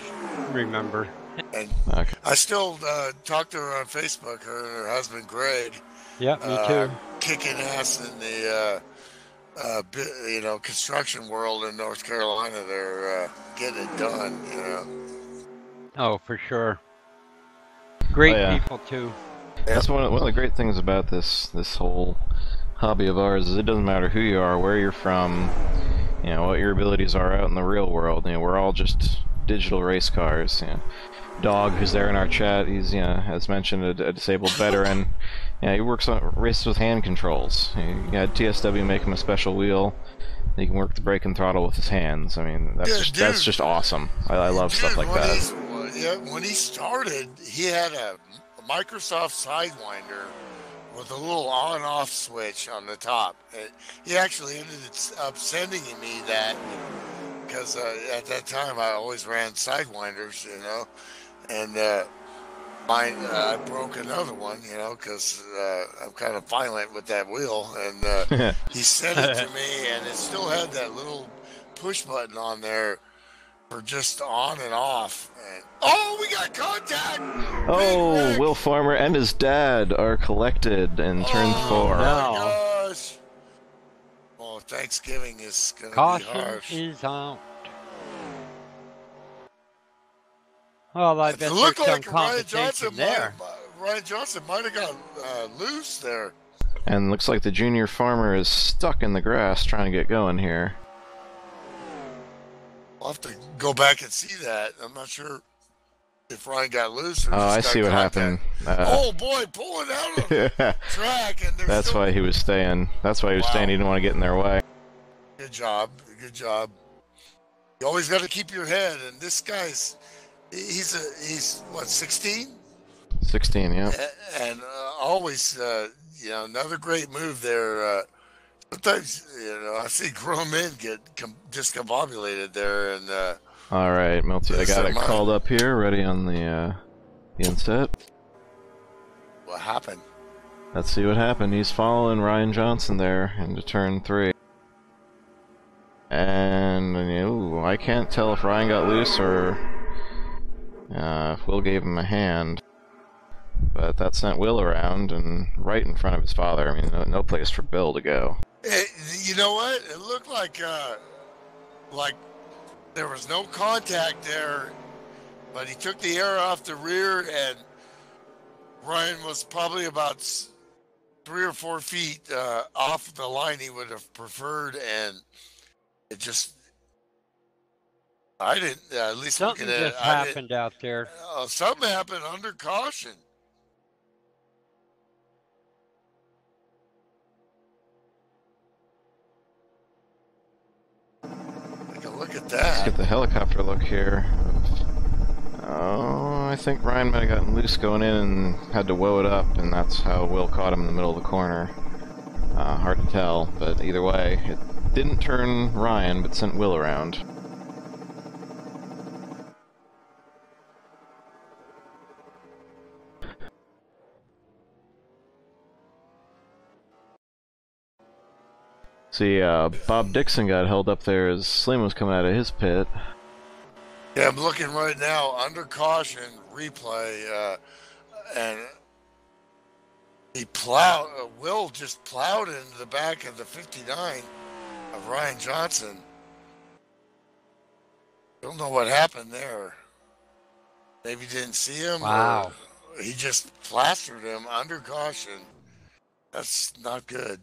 remember. And Okay. I still talk to her on Facebook, her and her husband Greg. Yeah, me too. Kicking ass in the construction world in North Carolina. They're getting it done, you know. Oh, for sure. Great people too. That's one of the great things about this whole hobby of ours is it doesn't matter who you are, where you're from, you know, what your abilities are out in the real world. You know, we're all just digital race cars. You know, Dog, who's there in our chat, he's, you know, as mentioned, a disabled veteran. Yeah, he races with hand controls. You got TSW make him a special wheel. He can work the brake and throttle with his hands. I mean, that's just awesome. I love stuff like that. When he started, he had a Microsoft Sidewinder with a little on-off switch on the top. He actually ended up sending me that because at that time I always ran Sidewinders, you know, and I broke another one, you know, because I'm kind of violent with that wheel, and he sent it to me, and it still had that little push button on there for just on and off. And, oh, we got contact! Oh, Will Farmer and his dad are collected in turn 4. Oh my gosh! Well, Thanksgiving is going to be harsh. Caution is out. Well, I bet It looked there's some like competition there. Ryan Johnson might have got loose there. And looks like the junior farmer is stuck in the grass trying to get going here. I'll have to go back and see that. I'm not sure if Ryan got loose or just I got see what contact. happened. Oh boy, pulling out of the track, and that's why he was staying. That's why he was staying. He didn't want to get in their way. Good job. Good job. You always got to keep your head. And this guy's, he's what, 16? 16, yeah. And always, you know, another great move there. Sometimes, you know, I see grown men get discombobulated there. And all right, Milty, I got it called up here, ready on the inset. What happened? Let's see what happened. He's following Ryan Johnson there into turn 3. And ooh, I can't tell if Ryan got loose or if Will gave him a hand. But that sent Will around and right in front of his father. I mean, no place for Bill to go. You know what? It looked like there was no contact there, but he took the air off the rear, and Ryan was probably about 3 or 4 feet off the line he would have preferred, and it just, I didn't, at least something looking at just happened out there. Something happened under caution. Take a look at that. Let's get the helicopter look here. Oh, I think Ryan might have gotten loose going in and had to woe it up, and that's how Will caught him in the middle of the corner. Hard to tell, but either way, it didn't turn Ryan, but sent Will around. See, Bob Dixon got held up there as Slim was coming out of his pit. Yeah, I'm looking right now, under caution, replay, and Will just plowed into the back of the 59 of Ryan Johnson. Don't know what happened there. Maybe didn't see him. Wow. Or he just plastered him under caution. That's not good.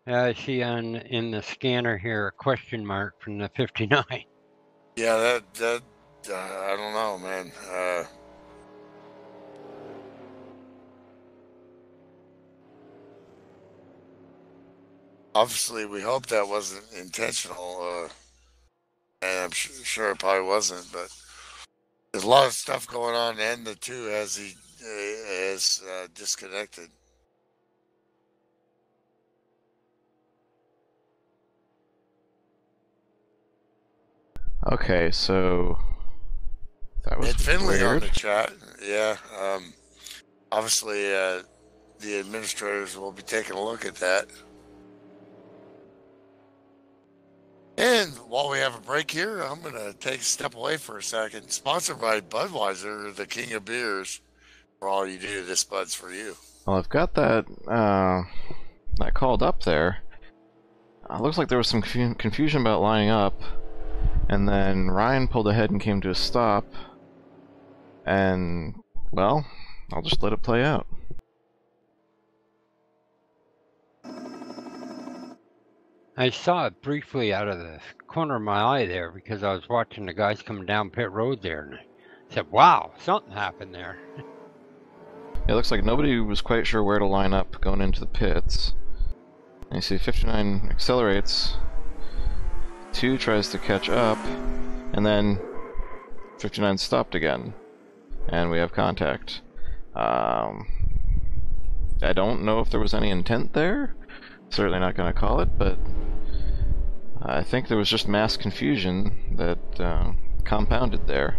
I see in the scanner here a question mark from the 59. Yeah, that I don't know, man. Obviously, we hope that wasn't intentional, and I'm sure it probably wasn't. But there's a lot of stuff going on, and the two as he is disconnected. Okay, so that was Ed Finley weird. on the chat. Yeah. Obviously, the administrators will be taking a look at that. And while we have a break here, I'm going to take a step away for a second. Sponsored by Budweiser, the king of beers. For all you do, this Bud's for you. Well, I've got that that called up there. Looks like there was some confusion about lining up, and then Ryan pulled ahead and came to a stop. And, well, I'll just let it play out. I saw it briefly out of the corner of my eye there because I was watching the guys coming down pit road there, and I said, wow, something happened there. It looks like nobody was quite sure where to line up going into the pits. And you see 59 accelerates, 2 tries to catch up, and then 59 stopped again. And we have contact. I don't know if there was any intent there. Certainly not going to call it, but I think there was just mass confusion that compounded there.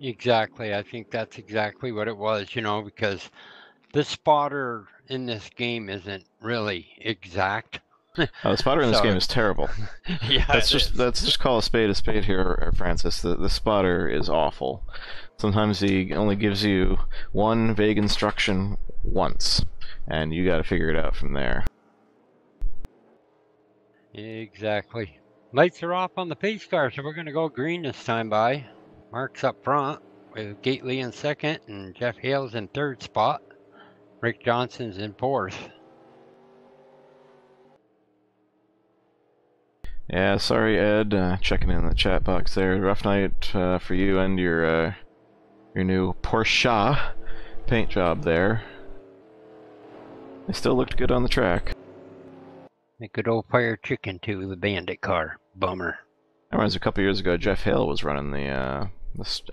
Exactly. I think that's exactly what it was, because the spotter in this game isn't really exact. The spotter in this game is terrible. Yeah, let's just call a spade here, Francis. The spotter is awful. Sometimes he only gives you one vague instruction once, and you got to figure it out from there. Exactly. Lights are off on the pace car, so we're going to go green this time by. Mark's up front with Gately in second and Jeff Hale's in third spot. Rick Johnson's in fourth. Yeah, sorry, Ed. Checking in the chat box there. Rough night for you and your new Porsche paint job there. They still looked good on the track. A good old fire chicken too, the Bandit car. Bummer. That reminds me, a couple years ago, Jeff Hale was running the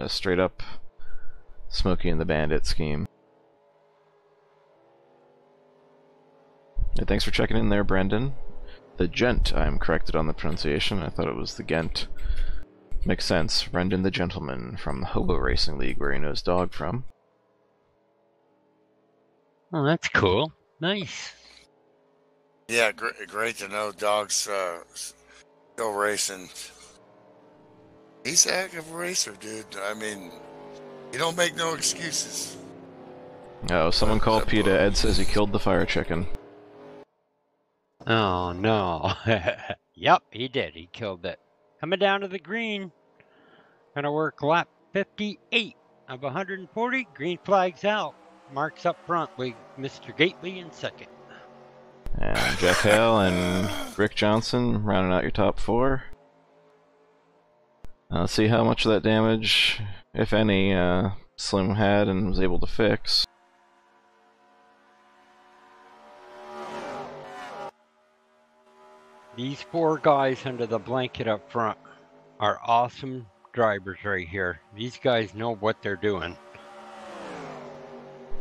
straight up Smokey and the Bandit scheme. Hey, thanks for checking in there, Brendan. The Gent, I'm corrected on the pronunciation. I thought it was the Gent. Makes sense. Brendan the Gentleman from the Hobo Racing League, where he knows Dog from. Oh, that's cool. Nice. Yeah, great to know Dog's still racing. He's a heck of a racer, dude. I mean, you don't make no excuses. Oh, someone called PETA. Ed says he killed the fire chicken. Oh, no. Yep, he did. He killed it. Coming down to the green. Gonna work lap 58 of 140. Green flag's out. Mark's up front with Mr. Gately in second. And Jeff Hale and Rick Johnson rounding out your top 4. Let's see how much of that damage, if any, Slim had and was able to fix. These 4 guys under the blanket up front are awesome drivers right here. These guys know what they're doing.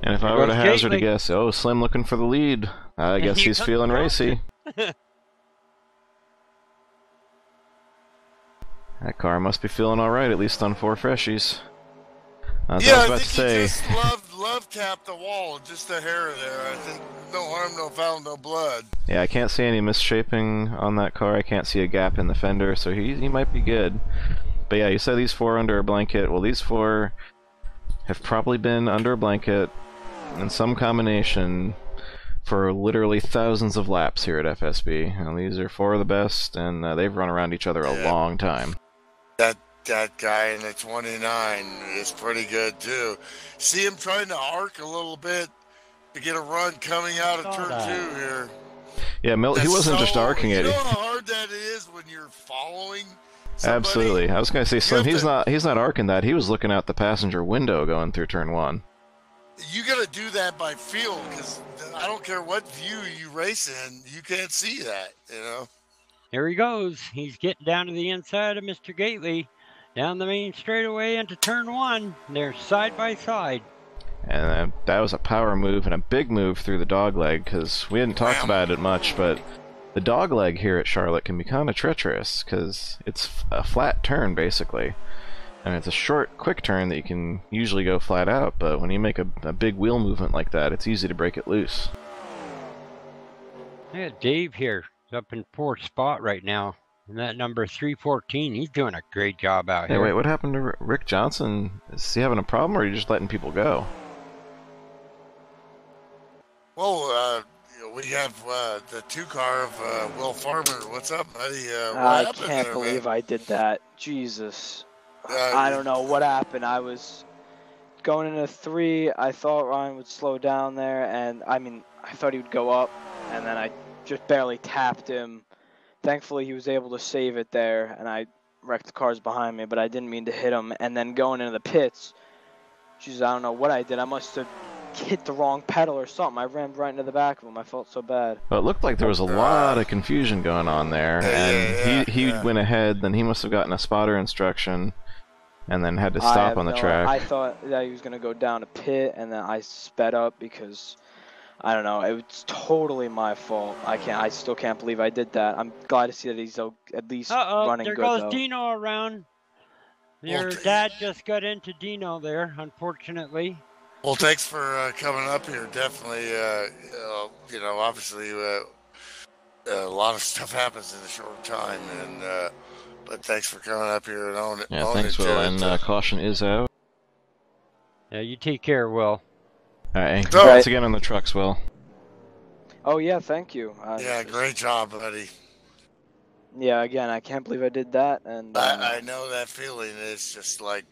And if I were to hazard a guess, oh, Slim looking for the lead. I guess he's feeling racy. That car must be feeling alright, at least on 4 freshies. I think he just love tapped the wall, just a hair there. I think no harm, no foul, no blood. Yeah, I can't see any misshaping on that car. I can't see a gap in the fender, so he might be good. But yeah, you said these 4 under a blanket. Well, these 4 have probably been under a blanket in some combination for literally thousands of laps here at FSB. And these are 4 of the best, and they've run around each other a long time. That guy in the 29 is pretty good too. See him trying to arc a little bit to get a run coming out of turn 2 here. Yeah, Milt, he wasn't just arcing it. You know how hard that is when you're following somebody? Absolutely. I was going to say, Slim, he's not arcing that. He was looking out the passenger window going through turn 1. You got to do that by feel, because I don't care what view you race in, you can't see that, you know. Here he goes. He's getting down to the inside of Mr. Gately. Down the main straightaway into turn 1. They're side by side. And that was a power move and a big move through the dogleg, because we hadn't talked about it much, but the dogleg here at Charlotte can be kind of treacherous, because it's a flat turn, basically. And it's a short, quick turn that you can usually go flat out, but when you make a big wheel movement like that, it's easy to break it loose. Yeah, Dave here is up in 4th spot right now. And that number 314, he's doing a great job out here. Hey, wait, what happened to Rick Johnson? Is he having a problem, or are you just letting people go? Well, we have the 2 car of Will Farmer. What's up, buddy? I can't believe I did that. Jesus. I don't know what happened. I was going into 3. I thought Ryan would slow down there, and I thought he would go up, and then I just barely tapped him. Thankfully, he was able to save it there, and I wrecked the cars behind me, but I didn't mean to hit him. And then going into the pits, geez, I don't know what I did. I must have hit the wrong pedal or something. I rammed right into the back of him. I felt so bad. Well, it looked like there was a lot of confusion going on there, and he went ahead, then he must have gotten a spotter instruction, and then had to stop on the track. I thought that he was going to go down a pit, and then I sped up because... I don't know. It was totally my fault. I still can't believe I did that. I'm glad to see that he's at least running good, there goes though. Dino around. Your dad just got into Dino there, unfortunately. Well, thanks for coming up here. Definitely, you know, obviously, a lot of stuff happens in a short time, and but thanks for coming up here and owning it. Yeah, thanks, Will. And caution is out. Yeah, you take care, Will. All right, congrats again on the trucks, Will. Oh, yeah, thank you. Yeah, great job, buddy. Yeah, again, I can't believe I did that. And I know that feeling. It's just like,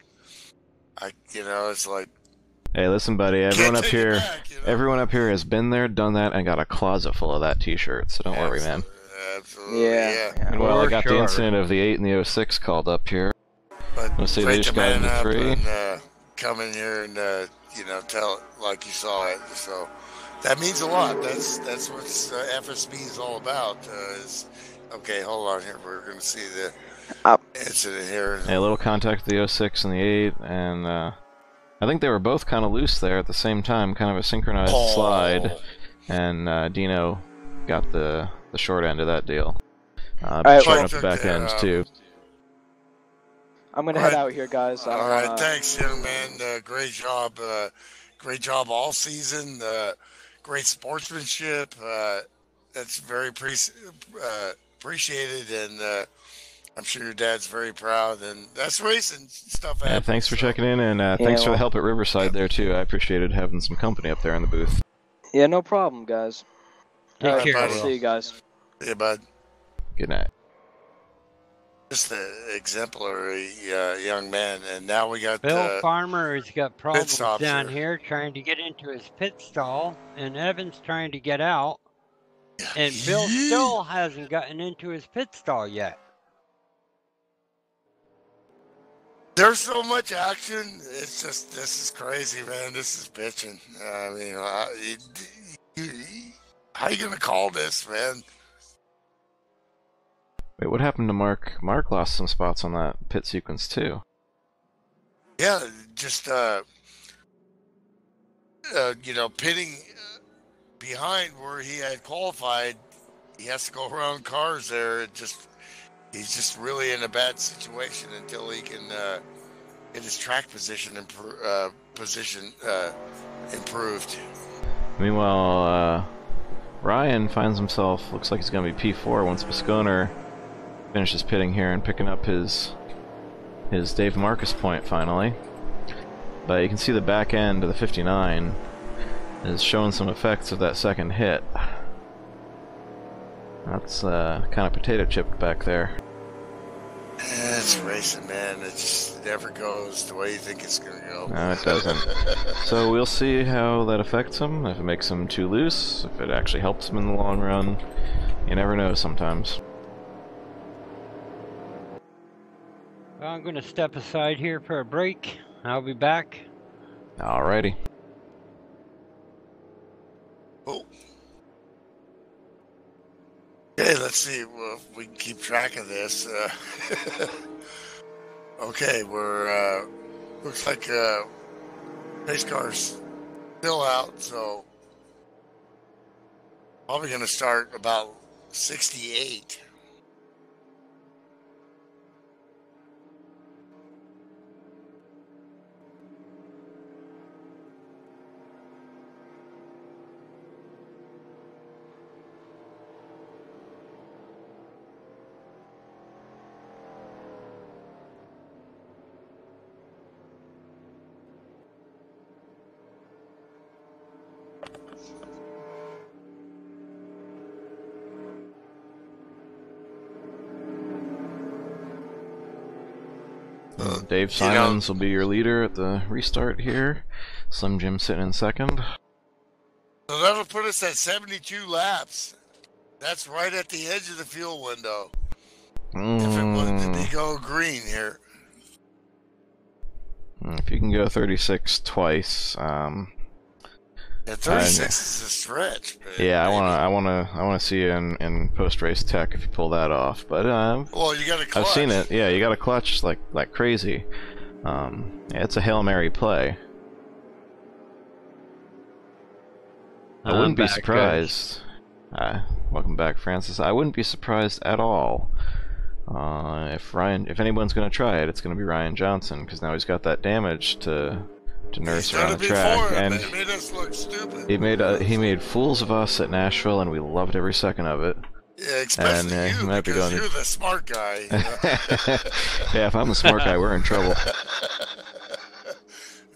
it's like... Hey, listen, buddy, everyone up here, everyone up here has been there, done that, and got a closet full of that T-shirt, so don't worry, man. Absolutely, yeah. Well, I got the incident of the 8 and the 06 called up here. But let's see, they just got into 3. And, come in here and, tell it like you saw it. So that means a lot. That's what FSB is all about. Okay, hold on here. We're going to see the incident here. Hey, a little contact with the 06 and the 8, and I think they were both kind of loose there at the same time, kind of a synchronized slide, and Dino got the short end of that deal. Shorting up the back ends, too. I'm going to head out here, guys. All right, thanks, young man. Great job. Great job all season. Great sportsmanship. That's very appreciated, and I'm sure your dad's very proud. And that's racing stuff. Yeah, thanks for checking in, and thanks for the help at Riverside there, too. I appreciated having some company up there in the booth. Yeah, no problem, guys. Take care. See you guys. Yeah, bud. Good night. Just an exemplary young man, and now we got Bill Farmer has got problems down here trying to get into his pit stall, and Evan's trying to get out, and Bill still hasn't gotten into his pit stall yet. There's so much action. It's just, this is crazy, man. This is bitching. I mean, how you gonna call this, man? Wait, what happened to Mark? Mark lost some spots on that pit sequence, too. Yeah, just, pitting behind where he had qualified, he has to go around cars there. He's just really in a bad situation until he can get his track position improved. Meanwhile, Ryan finds himself, looks like he's going to be P4 once Bisconer finishes pitting here and picking up his Dave Marcus point finally. but you can see the back end of the 59 is showing some effects of that second hit. That's kind of potato chipped back there. It's racing, man. It just never goes the way you think it's going to go. No, it doesn't. So we'll see how that affects him, if it makes him too loose, if it actually helps him in the long run. You never know sometimes. Well, I'm going to step aside here for a break. I'll be back. Alrighty. Oh. Okay, let's see if we can keep track of this. Okay, we're looks like pace car's still out, so probably going to start about 68. Dave Simons will be your leader at the restart here. Slim Jim sitting in second. So that'll put us at 72 laps. That's right at the edge of the fuel window. If it was, did they go green here? If you can go 36 twice, yeah, 36 is a stretch. Yeah, I wanna see you in post-race tech if you pull that off. But well, you got a clutch. I've seen it. Yeah, you got a clutch like crazy. Yeah, it's a Hail Mary play. I wouldn't be surprised. Welcome back, Francis. I wouldn't be surprised at all if anyone's going to try it, it's going to be Ryan Johnson, because now he's got that damage to nurse around the track, and it made us look stupid. He made fools of us at Nashville, and we loved every second of it. Yeah, especially you, because you're the smart guy. You know? Yeah, if I'm the smart guy, we're in trouble.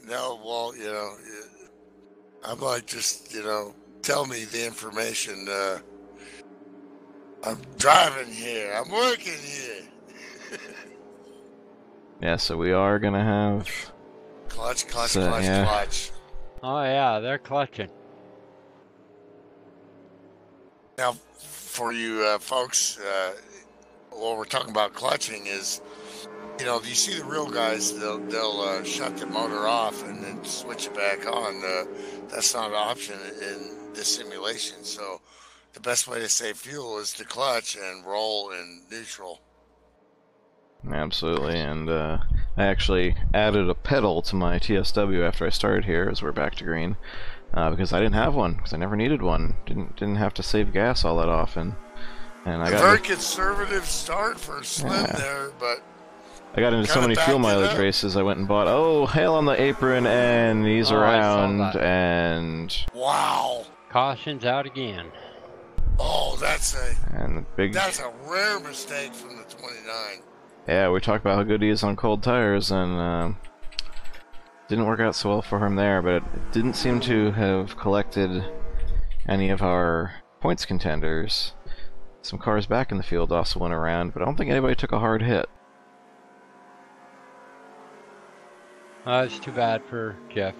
No, well, you know, I'm like, just, you know, tell me the information. I'm driving here. I'm working here. Yeah, so we are going to have... Clutch. Oh, yeah, they're clutching. Now, for you folks, what we're talking about clutching is, you know, you see the real guys, they'll shut the motor off and then switch it back on. That's not an option in this simulation. So the best way to save fuel is to clutch and roll in neutral. Absolutely, and I actually added a pedal to my TSW after I started here, as we're back to green, because I didn't have one, because I never needed one. Didn't have to save gas all that often. And I got a very conservative start for Slim there, but I got into so many fuel mileage races, I went and bought, oh, hail on the apron, and he's around, and... Wow! Caution's out again. Oh, that's a rare mistake from the 29. Yeah, we talked about how good he is on cold tires, and didn't work out so well for him there, but it didn't seem to have collected any of our points contenders. Some cars back in the field also went around, but I don't think anybody took a hard hit. It's too bad for Jeff.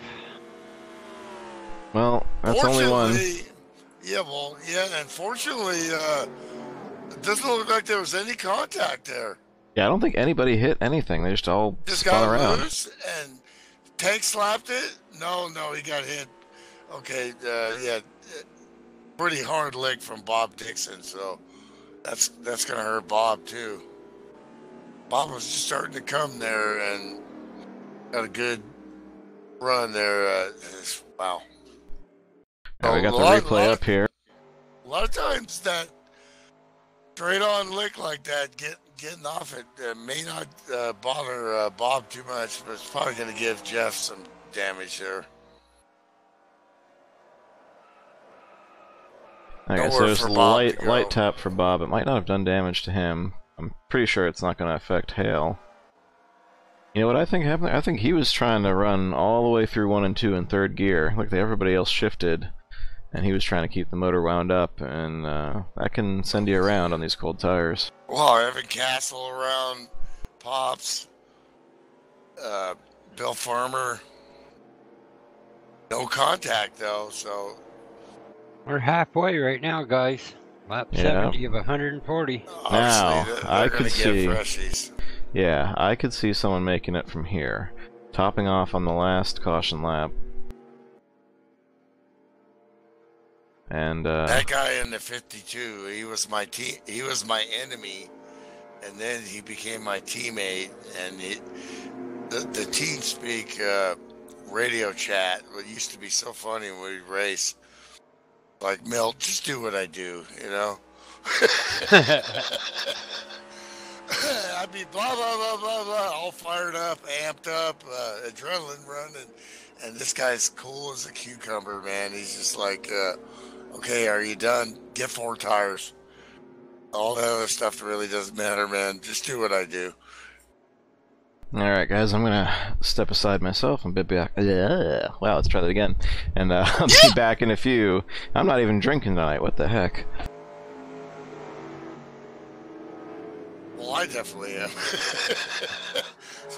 Well, that's only one. Yeah, well, yeah, and fortunately, it doesn't look like there was any contact there. Yeah, I don't think anybody hit anything. They just all just spun got around. Loose and Tank slapped it. No, he got hit. Okay, yeah, pretty hard lick from Bob Dixon. So that's gonna hurt Bob too. Bob was just starting to come there and got a good run there. Wow. Yeah, we got the replay up here. A lot of times that straight on lick like that, getting off it may not bother Bob too much, but it's probably going to give Jeff some damage there. Okay, so there's a light tap for Bob. It might not have done damage to him. I'm pretty sure it's not going to affect Hale. You know what I think happened? I think he was trying to run all the way through 1 and 2 in third gear. Like everybody else shifted, and he was trying to keep the motor wound up, and that can send you around on these cold tires. Well, Evan Castle around, Pops, Bill Farmer. No contact though, so We're halfway right now, guys. Lap Yeah. 70 of 140. Now, obviously I they're could gonna see- get freshies. Yeah, I could see someone making it from here, topping off on the last caution lap. And That guy in the 52, he was my enemy, and then he became my teammate. And the TeamSpeak radio chat, what used to be so funny when we'd race, like, Milt, just do what I do, you know. I'd be blah blah blah blah blah, all fired up, amped up, adrenaline running, and this guy's cool as a cucumber, man. He's just like, okay, are you done? Get 4 tires. All that other stuff really doesn't matter, man. Just do what I do. Alright guys, I'm gonna step aside myself and be back. Wow, let's try that again. And I'll be back in a few. I'm not even drinking tonight, what the heck? Well, I definitely am.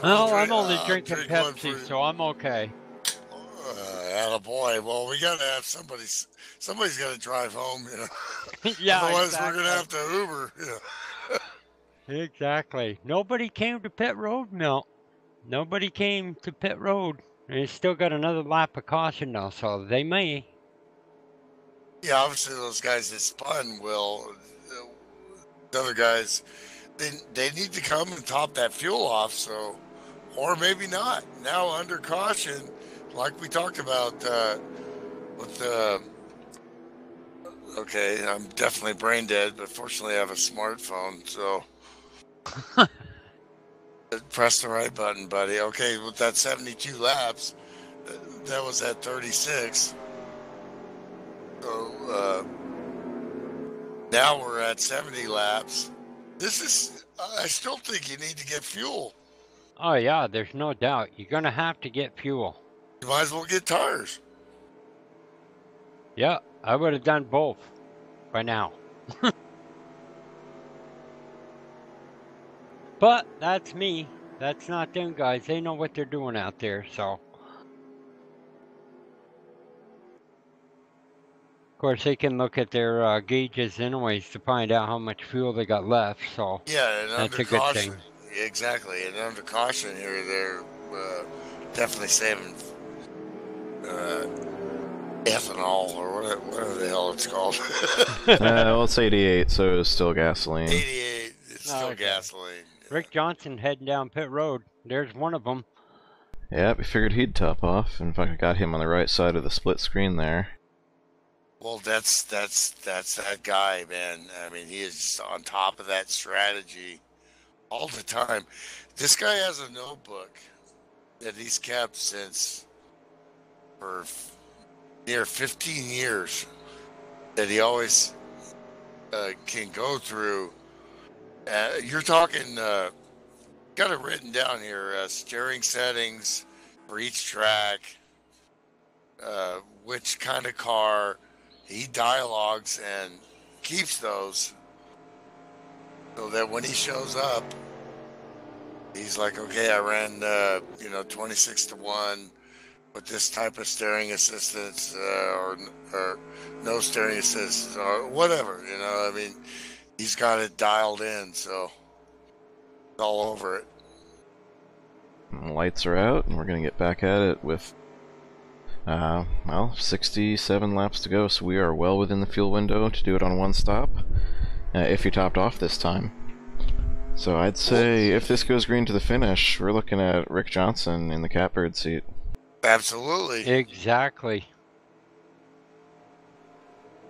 Oh, I'm only drinking drink one Pepsi, for- so I'm okay. Attaboy. Well, we gotta have somebody's gotta drive home, you know. Yeah, Otherwise, exactly. we're gonna have to Uber. Yeah. Exactly. Nobody came to pit road, Milt. Nobody came to pit road. And it's still got another lap of caution now, so they may. Yeah, obviously those guys that spun will. The other guys, they need to come and top that fuel off. So, or maybe not. Now under caution, like we talked about with the. Okay, I'm definitely brain dead, but fortunately I have a smartphone, so. Press the right button, buddy. Okay, with that 72 laps, that was at 36. So now we're at 70 laps. This is, I still think you need to get fuel. Oh, yeah, there's no doubt. You're going to have to get fuel. You might as well get tires. Yeah, I would have done both by now. But that's me. That's not them guys. They know what they're doing out there, so. Of course, they can look at their gauges anyways to find out how much fuel they got left, so Yeah, and that's under a good caution. thing. Exactly, and under caution here, they're definitely saving ethanol or whatever the hell it's called. Well, it's 88, so it's still gasoline. 88, it's still Okay. gasoline. Rick Johnson heading down pit road. There's one of them. Yeah, we figured he'd top off. In fact, I got him on the right side of the split screen there. Well, that's that guy, man. I mean, he is just on top of that strategy all the time. This guy has a notebook that he's kept since for near 15 years that he always can go through. You're talking, got it written down here, steering settings for each track, which kind of car. He dialogues and keeps those so that when he shows up, he's like, okay, I ran, 26-1 with this type of steering assistance or no steering assistance or whatever, I mean, he's got it dialed in, so it's all over it. Lights are out, and we're going to get back at it with 67 laps to go, so we are well within the fuel window to do it on one stop, if you topped off this time. So I'd say if this goes green to the finish, we're looking at Rick Johnson in the catbird seat. Absolutely. Exactly.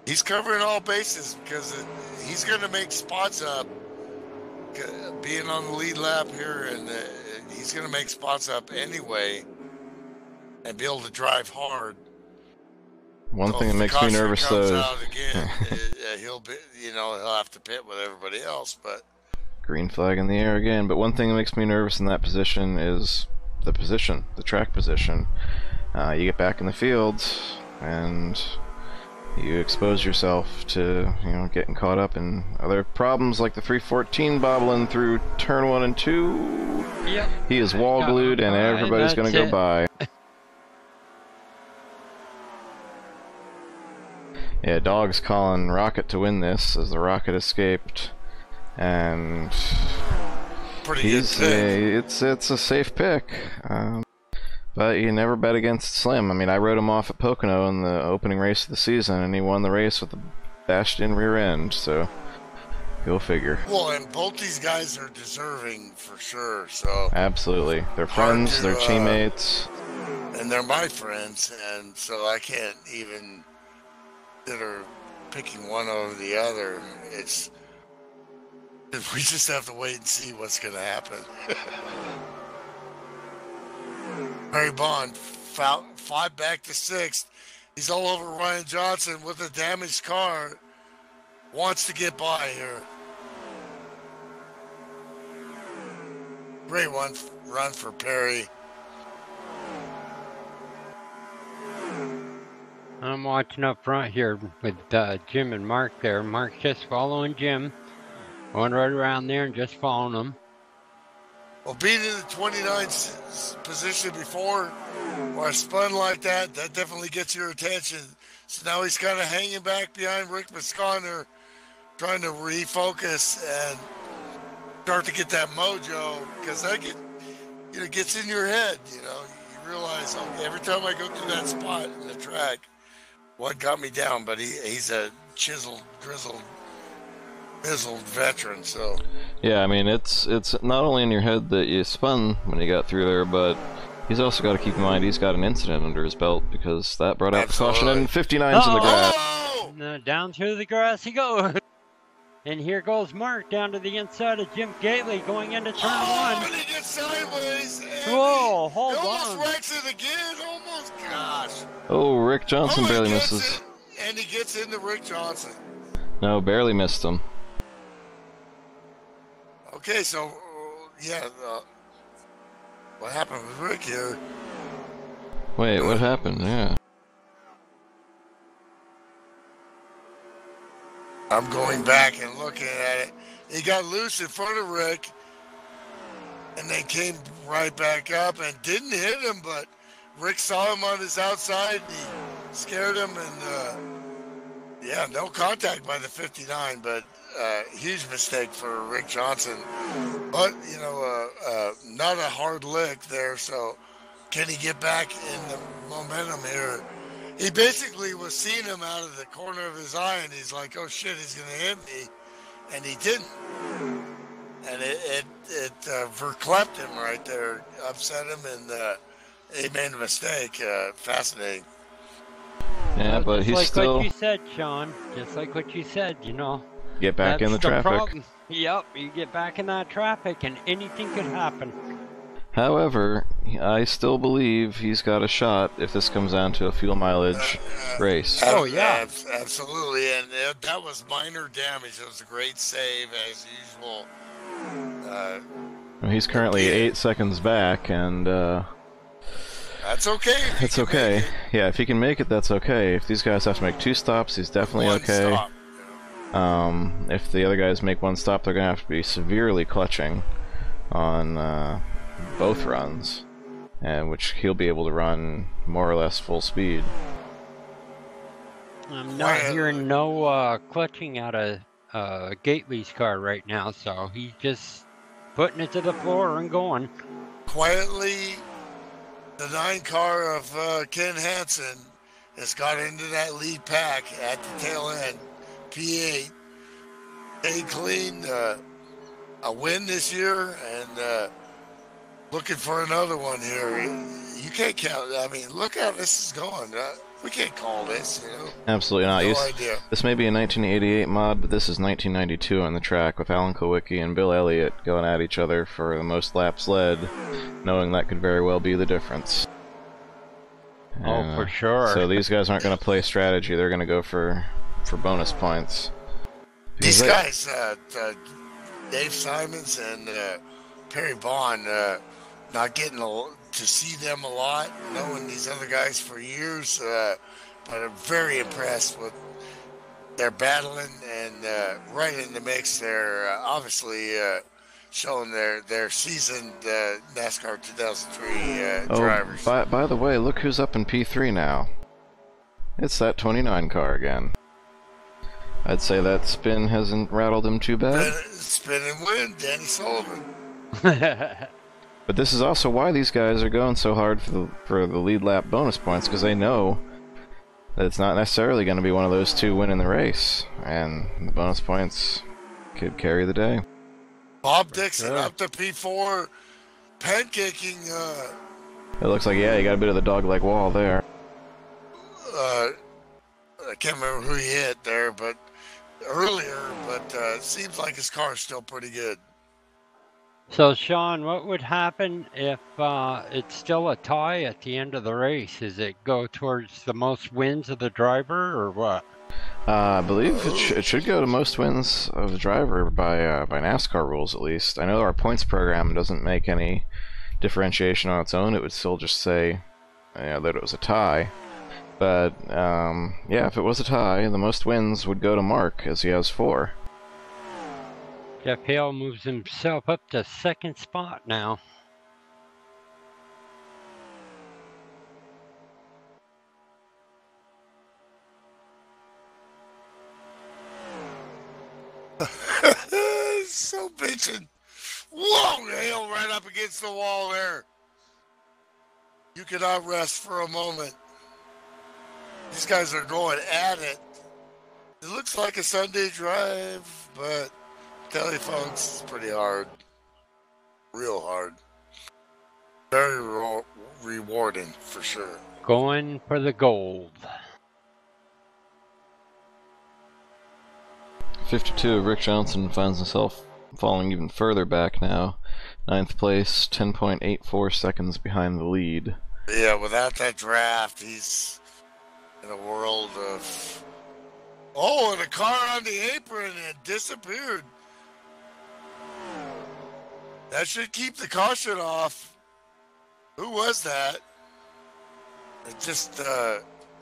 He's covering all bases because he's going to make spots up, being on the lead lap here, and he's going to make spots up anyway and be able to drive hard. One So thing if that the makes me caution nervous comes though out again, he'll be, he'll have to pit with everybody else. But Green flag in the air again, but one thing that makes me nervous in that position is the track position. You get back in the field, and you expose yourself to, getting caught up in other problems like the 314 bobbling through turn 1 and 2. Yep. He is wall glued, and everybody's going to go by. Yeah, Dog's calling Rocket to win this as the Rocket escaped, and it's a safe pick. But you never bet against Slim. I mean, I wrote him off at Pocono in the opening race of the season, and he won the race with a bashed-in rear end. So go figure. Well, and both these guys are deserving for sure. So absolutely, they're friends, they're teammates, and they're my friends, and so I can't even consider picking one over the other. We just have to wait and see what's going to happen. Barry Bond, 5 back to 6th. He's all over Ryan Johnson with a damaged car. Wants to get by here. Great run for Perry. I'm watching up front here with Jim and Mark there. Mark's just following Jim. Going right around there and just following him. Well, being in the 29th position before, where I spun like that definitely gets your attention. So now he's kind of hanging back behind Rick Bisconer, trying to refocus and start to get that mojo, because that gets in your head. You realize, every time I go through that spot in the track, what got me down? But he's a chiseled, grizzled veteran. So yeah, I mean, it's not only in your head that you spun when you got through there, but he's also got to keep in mind he's got an incident under his belt, because that brought out the caution, and 59's in the grass. Oh! Down through the grass he goes. And here goes Mark down to the inside of Jim Gately going into turn 1. And he gets sideways. Whoa, hold on. Almost wrecks it again. Almost, gosh. Oh, Rick Johnson barely misses. And he gets into Rick Johnson. No, barely missed him. Okay, so, what happened with Rick here? Wait, what happened? Yeah. I'm going back and looking at it. He got loose in front of Rick, and then came right back up and didn't hit him, but Rick saw him on his outside. He scared him, and no contact by the 59, but huge mistake for Rick Johnson. But, not a hard lick there, so can he get back in the momentum here? He basically was seeing him out of the corner of his eye, and he's like, oh shit, he's going to hit me. And he didn't. And it verklept him right there, upset him, and he made a mistake. Fascinating. Yeah, but he's like still... what you said, Sean. Just like what you said, Get back in the traffic. Problem. Yep, you get back in that traffic, and anything could happen. However, I still believe he's got a shot if this comes down to a fuel mileage race. Oh, yeah. Absolutely, and that was minor damage. It was a great save, as usual. He's currently 8 seconds back, and... that's okay. It's okay. Yeah, if he can make it, that's okay. If these guys have to make 2 stops, he's definitely okay. Stop. If the other guys make 1 stop, they're going to have to be severely clutching on both runs, and which he'll be able to run more or less full speed. I'm not hearing no clutching out of Gately's car right now, so he's just putting it to the floor and going. Quietly, the 9 car of Ken Hansen has got into that lead pack at the tail end. P8, stay clean, a win this year, and looking for another one here. You can't count. I mean, look how this is going. We can't call this, Absolutely not. No idea. This may be a 1988 mod, but this is 1992 on the track with Alan Kowicki and Bill Elliott going at each other for the most laps led, knowing that could very well be the difference. Oh, for sure. So these guys aren't going to play strategy. They're going to go for bonus points. These guys, Dave Simons and Perry Bond, not getting to see them a lot, knowing these other guys for years, but I'm very impressed with their battling and right in the mix. They're obviously showing their seasoned NASCAR 2003 drivers. By the way, look who's up in P3 now. It's that 29 car again. I'd say that spin hasn't rattled him too bad. Spin and win, Danny Sullivan. But this is also why these guys are going so hard for the lead lap bonus points, because they know that it's not necessarily going to be one of those two winning the race, and the bonus points could carry the day. Bob Dixon up to P4, pancaking. It looks like, yeah, you got a bit of the dog-leg wall there. I can't remember who he hit there, but earlier, but it seems like his car is still pretty good. So, Shawn, what would happen if it's still a tie at the end of the race? Does it go towards the most wins of the driver, or what? I believe it should go to most wins of the driver by NASCAR rules, at least. I know our points program doesn't make any differentiation on its own. It would still just say that it was a tie. But, yeah, if it was a tie, the most wins would go to Mark, as he has 4. Jeff Hale moves himself up to second spot now. So bitchin'. Whoa, Hale right up against the wall there. You cannot rest for a moment. These guys are going at it. It looks like a Sunday drive, but Telefunks is pretty hard. Real hard. Very rewarding, for sure. Going for the gold. 52, Rick Johnson finds himself falling even further back now. 9th place, 10.84 seconds behind the lead. Yeah, without that draft, he's in a world of... Oh, and a car on the apron and it disappeared. That should keep the caution off. Who was that? It just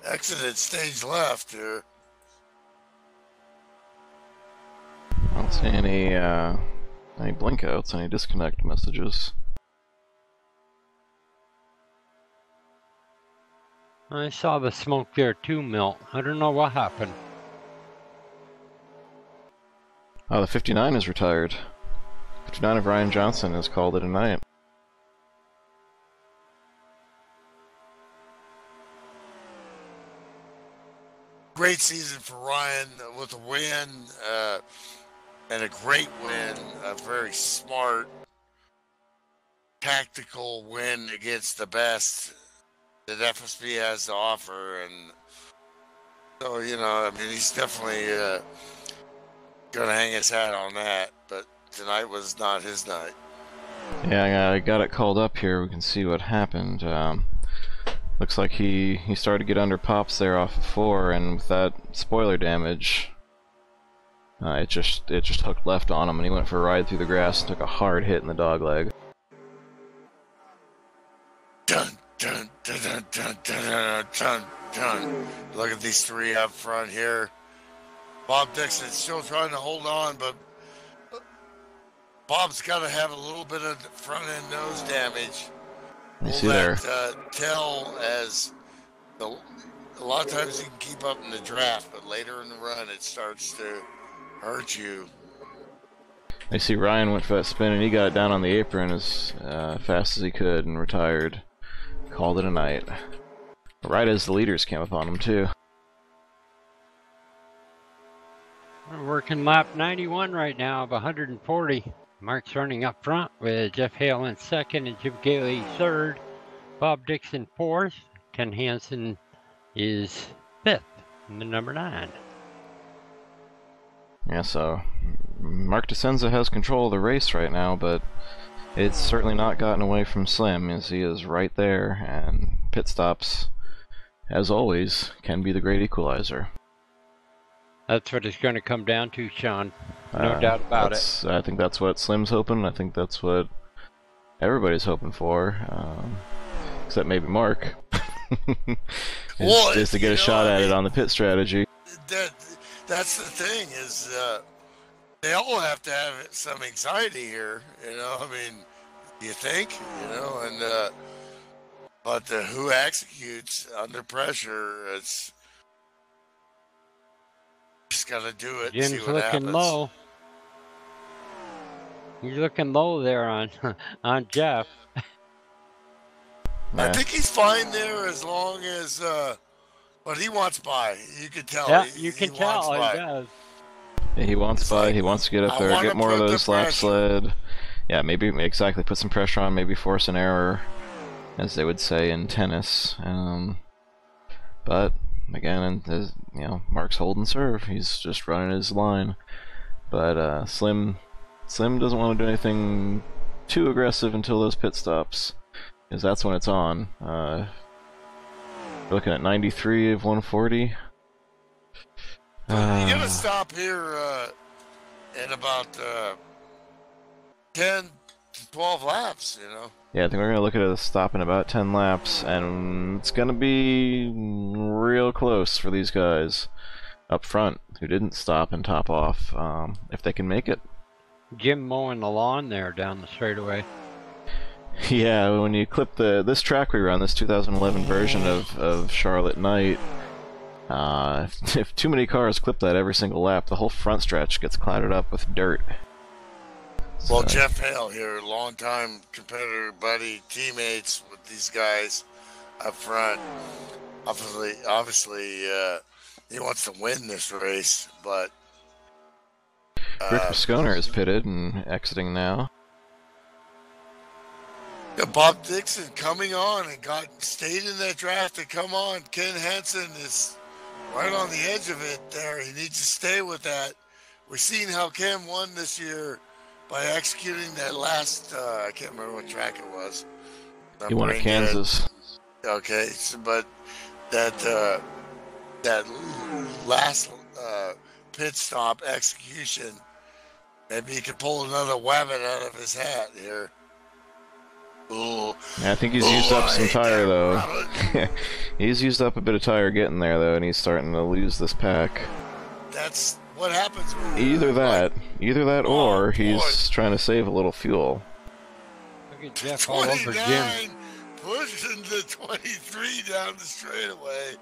exited stage left here. I don't see any blink outs, any disconnect messages. I saw the smoke there too, Milt. I don't know what happened. Oh, the 59 is retired. 59 of Ryan Johnson has called it a night. Great season for Ryan with a win, and a great win. A very smart, tactical win against the best that FSB has to offer. And so, you know, I mean, he's definitely going to hang his hat on that. But tonight was not his night. Yeah, I got it called up here. We can see what happened. Looks like he started to get under pops there off of 4, and with that spoiler damage, it just hooked left on him, and he went for a ride through the grass and took a hard hit in the dog leg. Dun, dun, dun, dun, dun, dun, dun, dun. Look at these three up front here. Bob Dixon still trying to hold on, but Bob's got to have a little bit of front end nose damage. You see there. Tell as a lot of times you can keep up in the draft, but later in the run it starts to hurt you. I see Ryan went for that spin and he got it down on the apron as fast as he could and retired. Called it a night. Right as the leaders came up on him too. We're working lap 91 right now of 140. Mark's running up front with Jeff Hale in second and Jim Gailey third. Bob Dixon fourth. Ken Hansen is fifth in the number 9. Yeah, so Mark DiScenza has control of the race right now, but it's certainly not gotten away from Slim, as he is right there, and pit stops, as always, can be the great equalizer. That's what it's going to come down to, Shawn. No doubt about it. I think that's what Slim's hoping. I think that's what everybody's hoping for, except maybe Mark. is to get a shot at it on the pit strategy. That's the thing is they all have to have some anxiety here. You know, I mean, you think, you know, and but who executes under pressure? It's just got to do it. Jim's see what looking happens. low. He's looking low there on Jeff. I think he's fine there as long as, but he wants by. You can tell. Yeah, you can tell he does. Yeah, he wants by. He wants to get up there, get more of those lap pressure. sled. Yeah, maybe exactly. Put some pressure on. Maybe force an error, as they would say in tennis. But again, you know, Mark's holding serve. He's just running his line. But Slim doesn't want to do anything too aggressive until those pit stops, because that's when it's on. We're looking at 93 of 140. You gotta stop here in about 10 to 12 laps, you know. Yeah, I think we're gonna look at a stop in about 10 laps, and it's gonna be real close for these guys up front who didn't stop and top off, if they can make it. Jim mowing the lawn there down the straightaway. Yeah, when you clip this track we run, this 2011 version of Charlotte Night, if too many cars clip that every single lap, the whole front stretch gets clouded up with dirt. Well, Jeff Hale here, longtime competitor, buddy, teammates with these guys up front. Obviously, he wants to win this race, but Rick Bisconer is pitted and exiting now. Bob Dixon coming on and stayed in that draft to come on. Ken Hansen is right on the edge of it there. He needs to stay with that. We're seeing how Ken won this year by executing that last, I can't remember what track it was. He won at Kansas. Okay, but that last pit stop execution, maybe he could pull another wabbit out of his hat here. Ooh. Yeah, I think he's used up some tire though. He's used up a bit of tire getting there though, and he's starting to lose this pack. That's what happens when either that or he's trying to save a little fuel. Look at Jeff all over Jim. Pushing the 23 down the straightaway.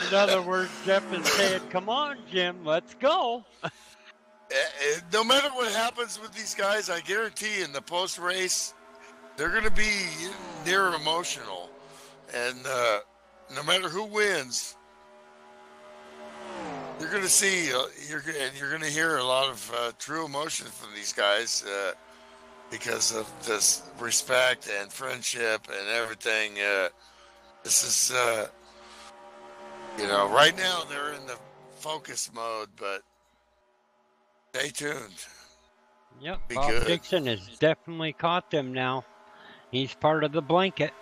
In other words, Jeff is saying, "Come on, Jim, let's go." No matter what happens with these guys, I guarantee in the post-race, they're going to be near emotional. And no matter who wins, you're going to see, you're going to hear a lot of true emotion from these guys because of this respect and friendship and everything. This is, you know, right now they're in the focus mode, but stay tuned. Yep, Bob Dixon has definitely caught them now. He's part of the blanket.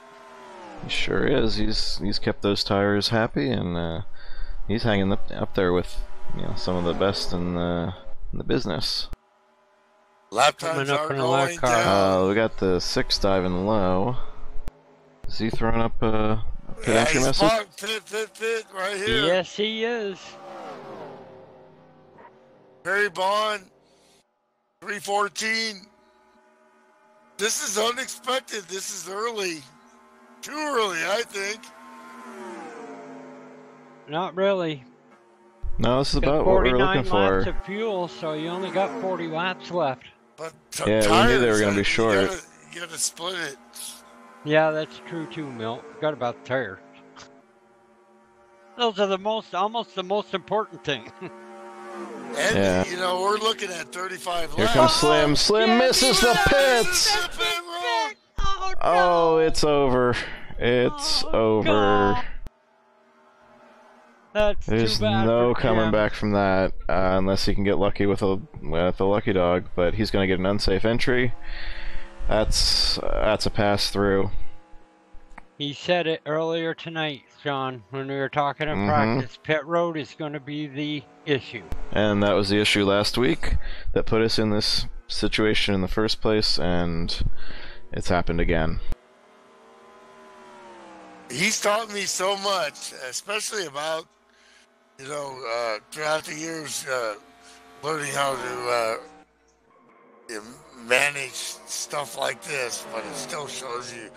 He sure is. He's kept those tires happy, and he's hanging up there with, you know, some of the best in the business. Lap times are going down. We got the 6 diving low. Is he throwing up a pit entry message? Pit right here. Yes, he is. Perry Bond, 314. This is unexpected. This is early. Too early, I think. Not really. No, this is about what we're looking for. 49 laps of fuel, so you only got 40 laps left. But yeah, we knew they were going to be short. You got to split it. Yeah, that's true too, Milt. Forgot about the tires. Those are almost the most important thing. And, yeah. you know, we're looking at 35 laps. Here comes Slim. Slim misses the pits! Oh, no. Oh, it's over. It's over. God. That's There's too bad no for coming Jim. back from that, unless he can get lucky with a lucky dog. But he's going to get an unsafe entry. That's a pass through. He said it earlier tonight, John, when we were talking in practice. Pit road is going to be the issue. And that was the issue last week that put us in this situation in the first place, and it's happened again. He's taught me so much, especially about, throughout the years, learning how to manage stuff like this, but it still shows you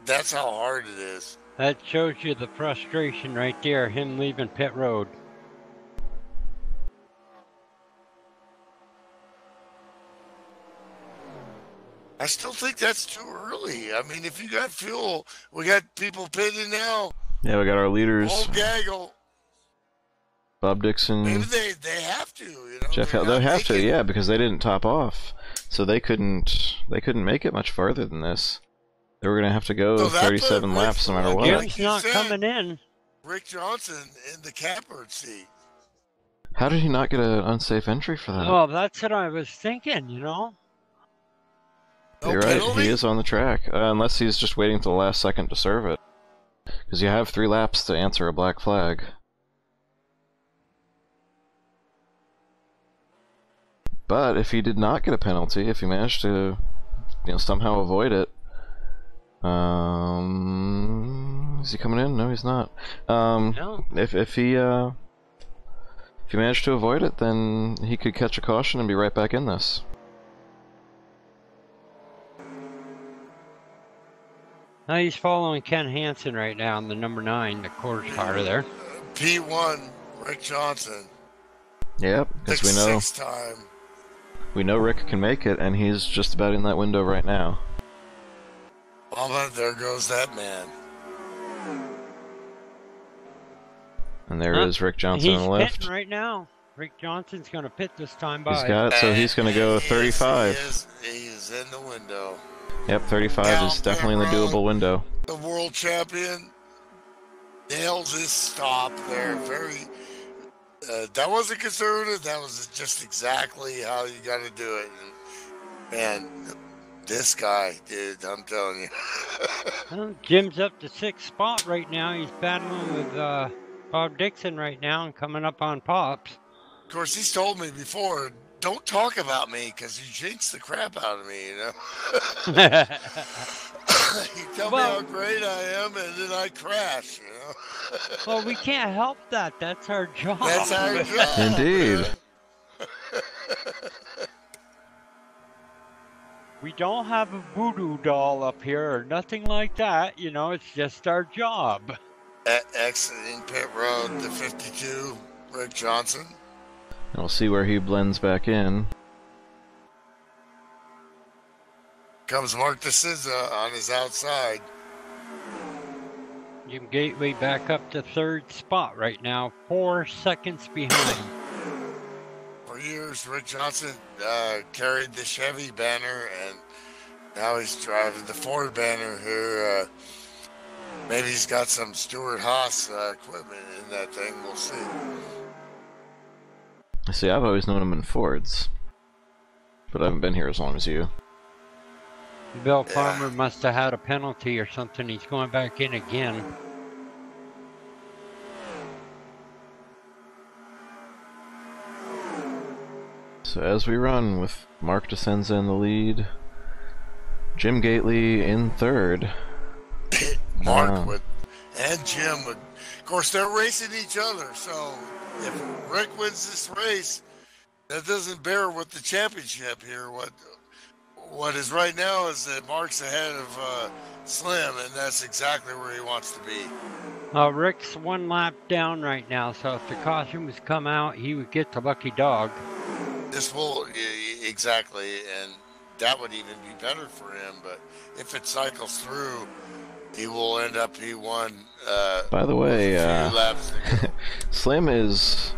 that's how hard it is. That shows you the frustration right there, him leaving pit road. I still think that's too early. I mean, if you got fuel, we got people pitting now. Yeah, we got our leaders. Whole gaggle. Bob Dixon. Maybe they have to, Jeff, they have to, yeah, because they didn't top off, so they couldn't make it much farther than this. They were gonna have to go 37 laps no matter what. Jim's not coming in. Rick Johnson in the catbird seat. How did he not get an unsafe entry for that? Well, that's what I was thinking, No You're right, penalty? he is on the track, unless he's just waiting till the last second to serve it. Because you have 3 laps to answer a black flag. But if he did not get a penalty, if he managed to, somehow avoid it, is he coming in? No, he's not. No. If he managed to avoid it, then he could catch a caution and be right back in this. Now he's following Ken Hansen right now on the number 9, the quarter car there. P1, Rick Johnson. Yep, because we know Rick can make it, and he's just about in that window right now. Well, there goes that man. And there is Rick Johnson on the left. He's pitting right now. Rick Johnson's going to pit this time by. He's got it, so he's going to go 35. He is in the window. Yep, 35 is definitely in the doable window. The world champion nails his stop there. That wasn't conservative. That was just exactly how you got to do it. And, man, this guy, dude, I'm telling you. Well, Jim's up to 6th spot right now. He's battling with Bob Dixon right now and coming up on Pops. Of course, he's told me before, don't talk about me because you jinx the crap out of me, You tell me how great I am, and then I crash, Well, we can't help that. That's our job. That's our job. Indeed. We don't have a voodoo doll up here or nothing like that. It's just our job. Exiting pit road, the 52, Rick Johnson. And we'll see where he blends back in. Comes Mark DiScenza on his outside. Jim Gately back up to 3rd spot right now, 4 seconds behind. For years, Rick Johnson carried the Chevy banner, and now he's driving the Ford banner here. Maybe he's got some Stuart Haas equipment in that thing. We'll see. See, I've always known him in Fords, but I haven't been here as long as you. Bill Farmer must have had a penalty or something. He's going back in again. So as we run with Mark DiScenza in the lead, Jim Gately in 3rd. Mark and Jim would, of course, they're racing each other. So if Rick wins this race, that doesn't bear with the championship here. What is right now is that Mark's ahead of Slim, and that's exactly where he wants to be. Rick's 1 lap down right now, so if the caution was come out, he would get the lucky dog. This will, exactly, and that would even be better for him, but if it cycles through, he will end up P1. By the way, laps to go. Slim is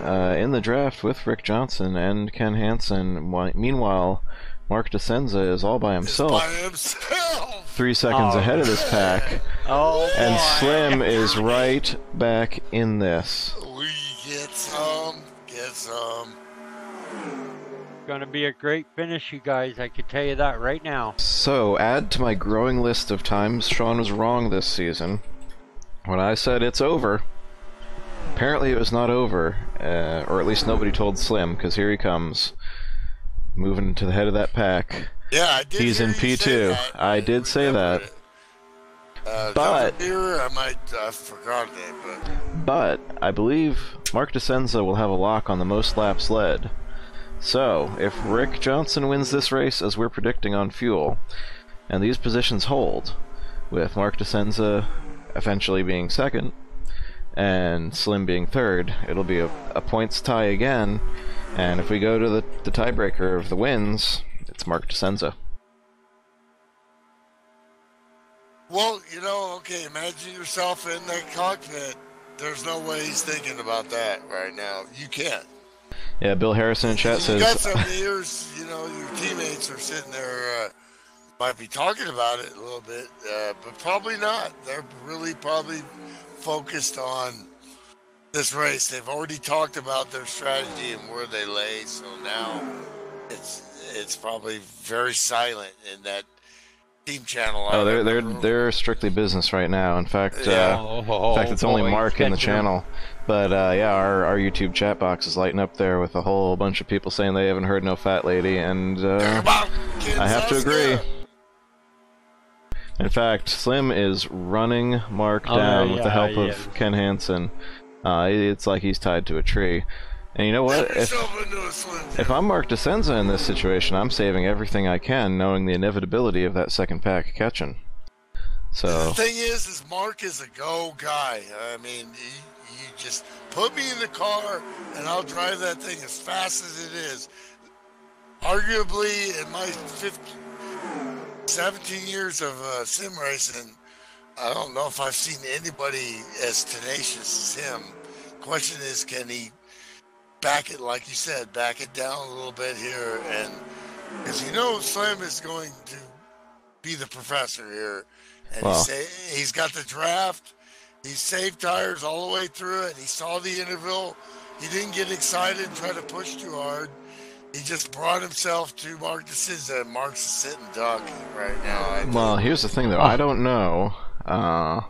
in the draft with Rick Johnson and Ken Hansen. Meanwhile, Mark DiScenza is all by himself. 3 seconds ahead of this pack. And Slim is right back in this. We get some. going to be a great finish, you guys. I can tell you that right now. So, add to my growing list of times Shawn was wrong this season. When I said it's over, apparently it was not over, or at least nobody told Slim, because here he comes, moving to the head of that pack. Yeah, I did. He's in P2. I did say that. But I might forgot it, but I believe Mark DiScenza will have a lock on the most laps led. So if Rick Johnson wins this race as we're predicting on fuel, and these positions hold, with Mark DiScenza eventually being second and Slim being third, it'll be a points tie again. And if we go to the tiebreaker of the wins, it's Mark DiScenza. Well, you know, okay, imagine yourself in that cockpit. There's no way he's thinking about that right now. You can't. Yeah, Bill Harrison in chat says... You got some years, you know, your teammates are sitting there, might be talking about it a little bit, but probably not. They're really probably focused on this race. They've already talked about their strategy and where they lay, so now it's probably very silent in that team channel. Oh, they're strictly business right now. In fact, it's only Mark in the channel. But yeah, our YouTube chat box is lighting up there with a whole bunch of people saying they haven't heard no fat lady, and I have to agree. In fact, Slim is running Mark down with the help of Ken Hansen. It's like he's tied to a tree. And you know what? If I'm Mark DiScenza in this situation, I'm saving everything I can, knowing the inevitability of that second pack catching. So the thing is Mark is a go guy. I mean, you just put me in the car, and I'll drive that thing as fast as it is. Arguably, in my 17 years of sim racing, I don't know if I've seen anybody as tenacious as him. Question is, can he back it, like you said, back it down a little bit here? And because you know Slim is going to be the professor here, and he's got the draft. He saved tires all the way through it. He saw the interval. He didn't get excited and try to push too hard. He just brought himself to Mark DiScenza. Mark's a sitting duck right now. Well, here's the thing, though. I don't know how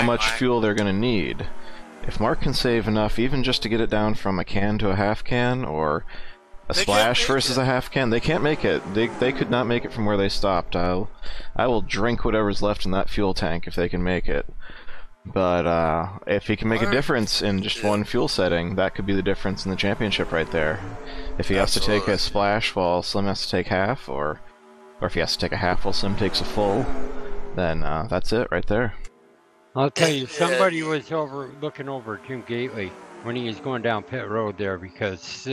much fuel they're going to need. If Mark can save enough, even just to get it down from a can to a half can, or a splash versus a half can, they can't make it. They could not make it from where they stopped. I will drink whatever's left in that fuel tank if they can make it. But if he can make a difference in just one fuel setting, that could be the difference in the championship right there. If he has to take a splash while Slim has to take half, or if he has to take a half while Slim takes a full, then that's it right there. I'll tell you, somebody was looking over Jim Gately when he was going down pit road there, because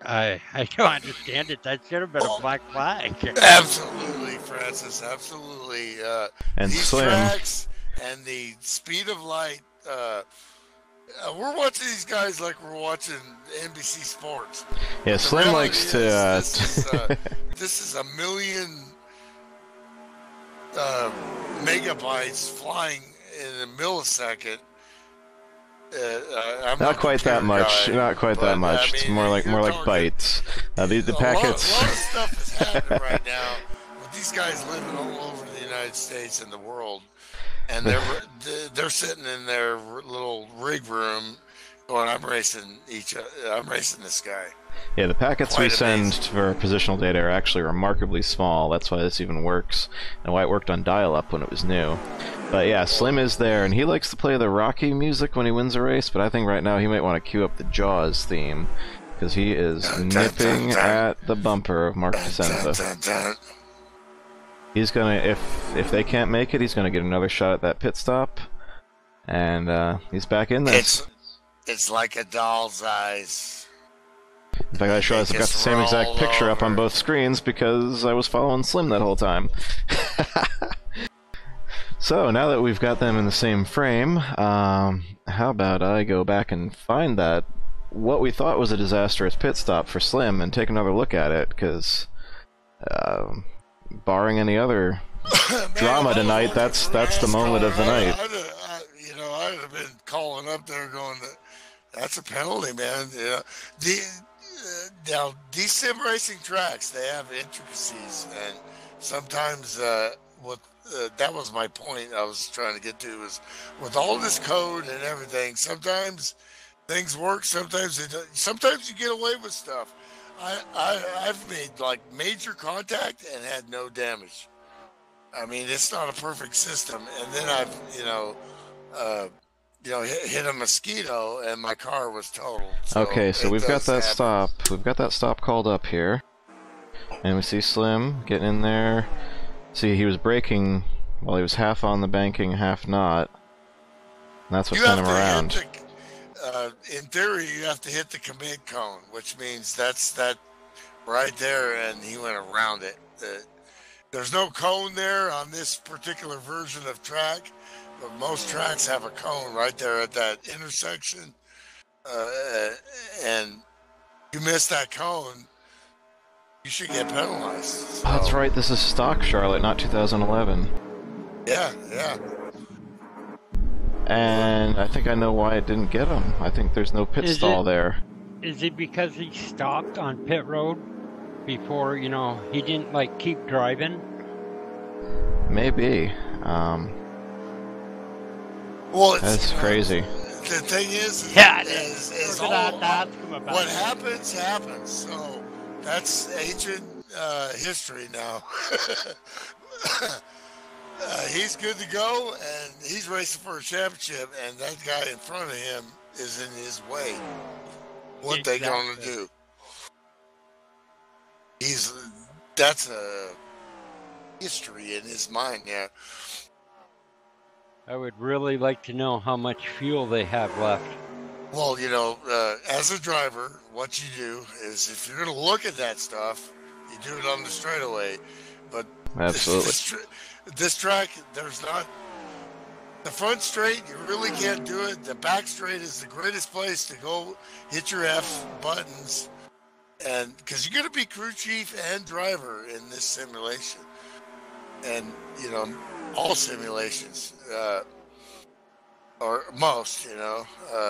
I don't understand it. That should have been a black flag. Absolutely, Francis. Absolutely. And these Slim. Tracks and the speed of light. We're watching these guys like we're watching NBC Sports. Yeah, Slim likes to. This is a million megabytes flying in a millisecond. Not quite that much. Not quite that much. It's more like bytes. The packets. A lot of stuff is happening right now with these guys living all over the United States and the world, and they're sitting in their little rig room, going, "I'm racing this guy." Yeah, the packets we send for positional data are actually remarkably small. That's why this even works, and why it worked on dial-up when it was new. But yeah, Slim is there, and he likes to play the Rocky music when he wins a race, but I think right now he might want to cue up the Jaws theme, because he is nipping at the bumper of Mark DiScenza. He's gonna, if they can't make it, he's gonna get another shot at that pit stop, and he's back in there. It's like a doll's eyes. In fact, I sure I've got the same exact picture up on both screens because I was following Slim that whole time. So, now that we've got them in the same frame, how about I go back and find what we thought was a disastrous pit stop for Slim and take another look at it, because barring any other drama tonight, that's the moment of the night. I'd have been calling up there going, that's a penalty, man. now these sim racing tracks, they have intricacies, and sometimes that was my point I was trying to get to, is with all this code and everything, sometimes things work, sometimes it don't. Sometimes you get away with stuff. I've made like major contact and had no damage. I mean, it's not a perfect system, and then I've hit a mosquito and my car was totaled. So okay, so we've got that stop. We've got that stop called up here, and we see Slim getting in there. See, he was braking while he was half on the banking, half not. And that's what sent him around. In theory, you have to hit the commit cone, which means that's that right there, and he went around it. There's no cone there on this particular version of track, but most tracks have a cone right there at that intersection. And you miss that cone, you should get penalized. So. Oh, that's right, this is stock Charlotte, not 2011. Yeah. And I think I know why it didn't get him. I think there's no pit stall there. Is it because he stopped on pit road before, he didn't, keep driving? Maybe. Well, that's crazy. The thing is what happens. So that's ancient history now. He's good to go, and he's racing for a championship, and that guy in front of him is in his way. What they gonna do? That's a history in his mind, yeah. I would really like to know how much fuel they have left. Well, as a driver, what you do is, if you're gonna look at that stuff, you do it on the straightaway. But absolutely. This track, there's not the front straight. You really can't do it. The back straight is the greatest place to go hit your F buttons, and because you're going to be crew chief and driver in this simulation, and all simulations, or most,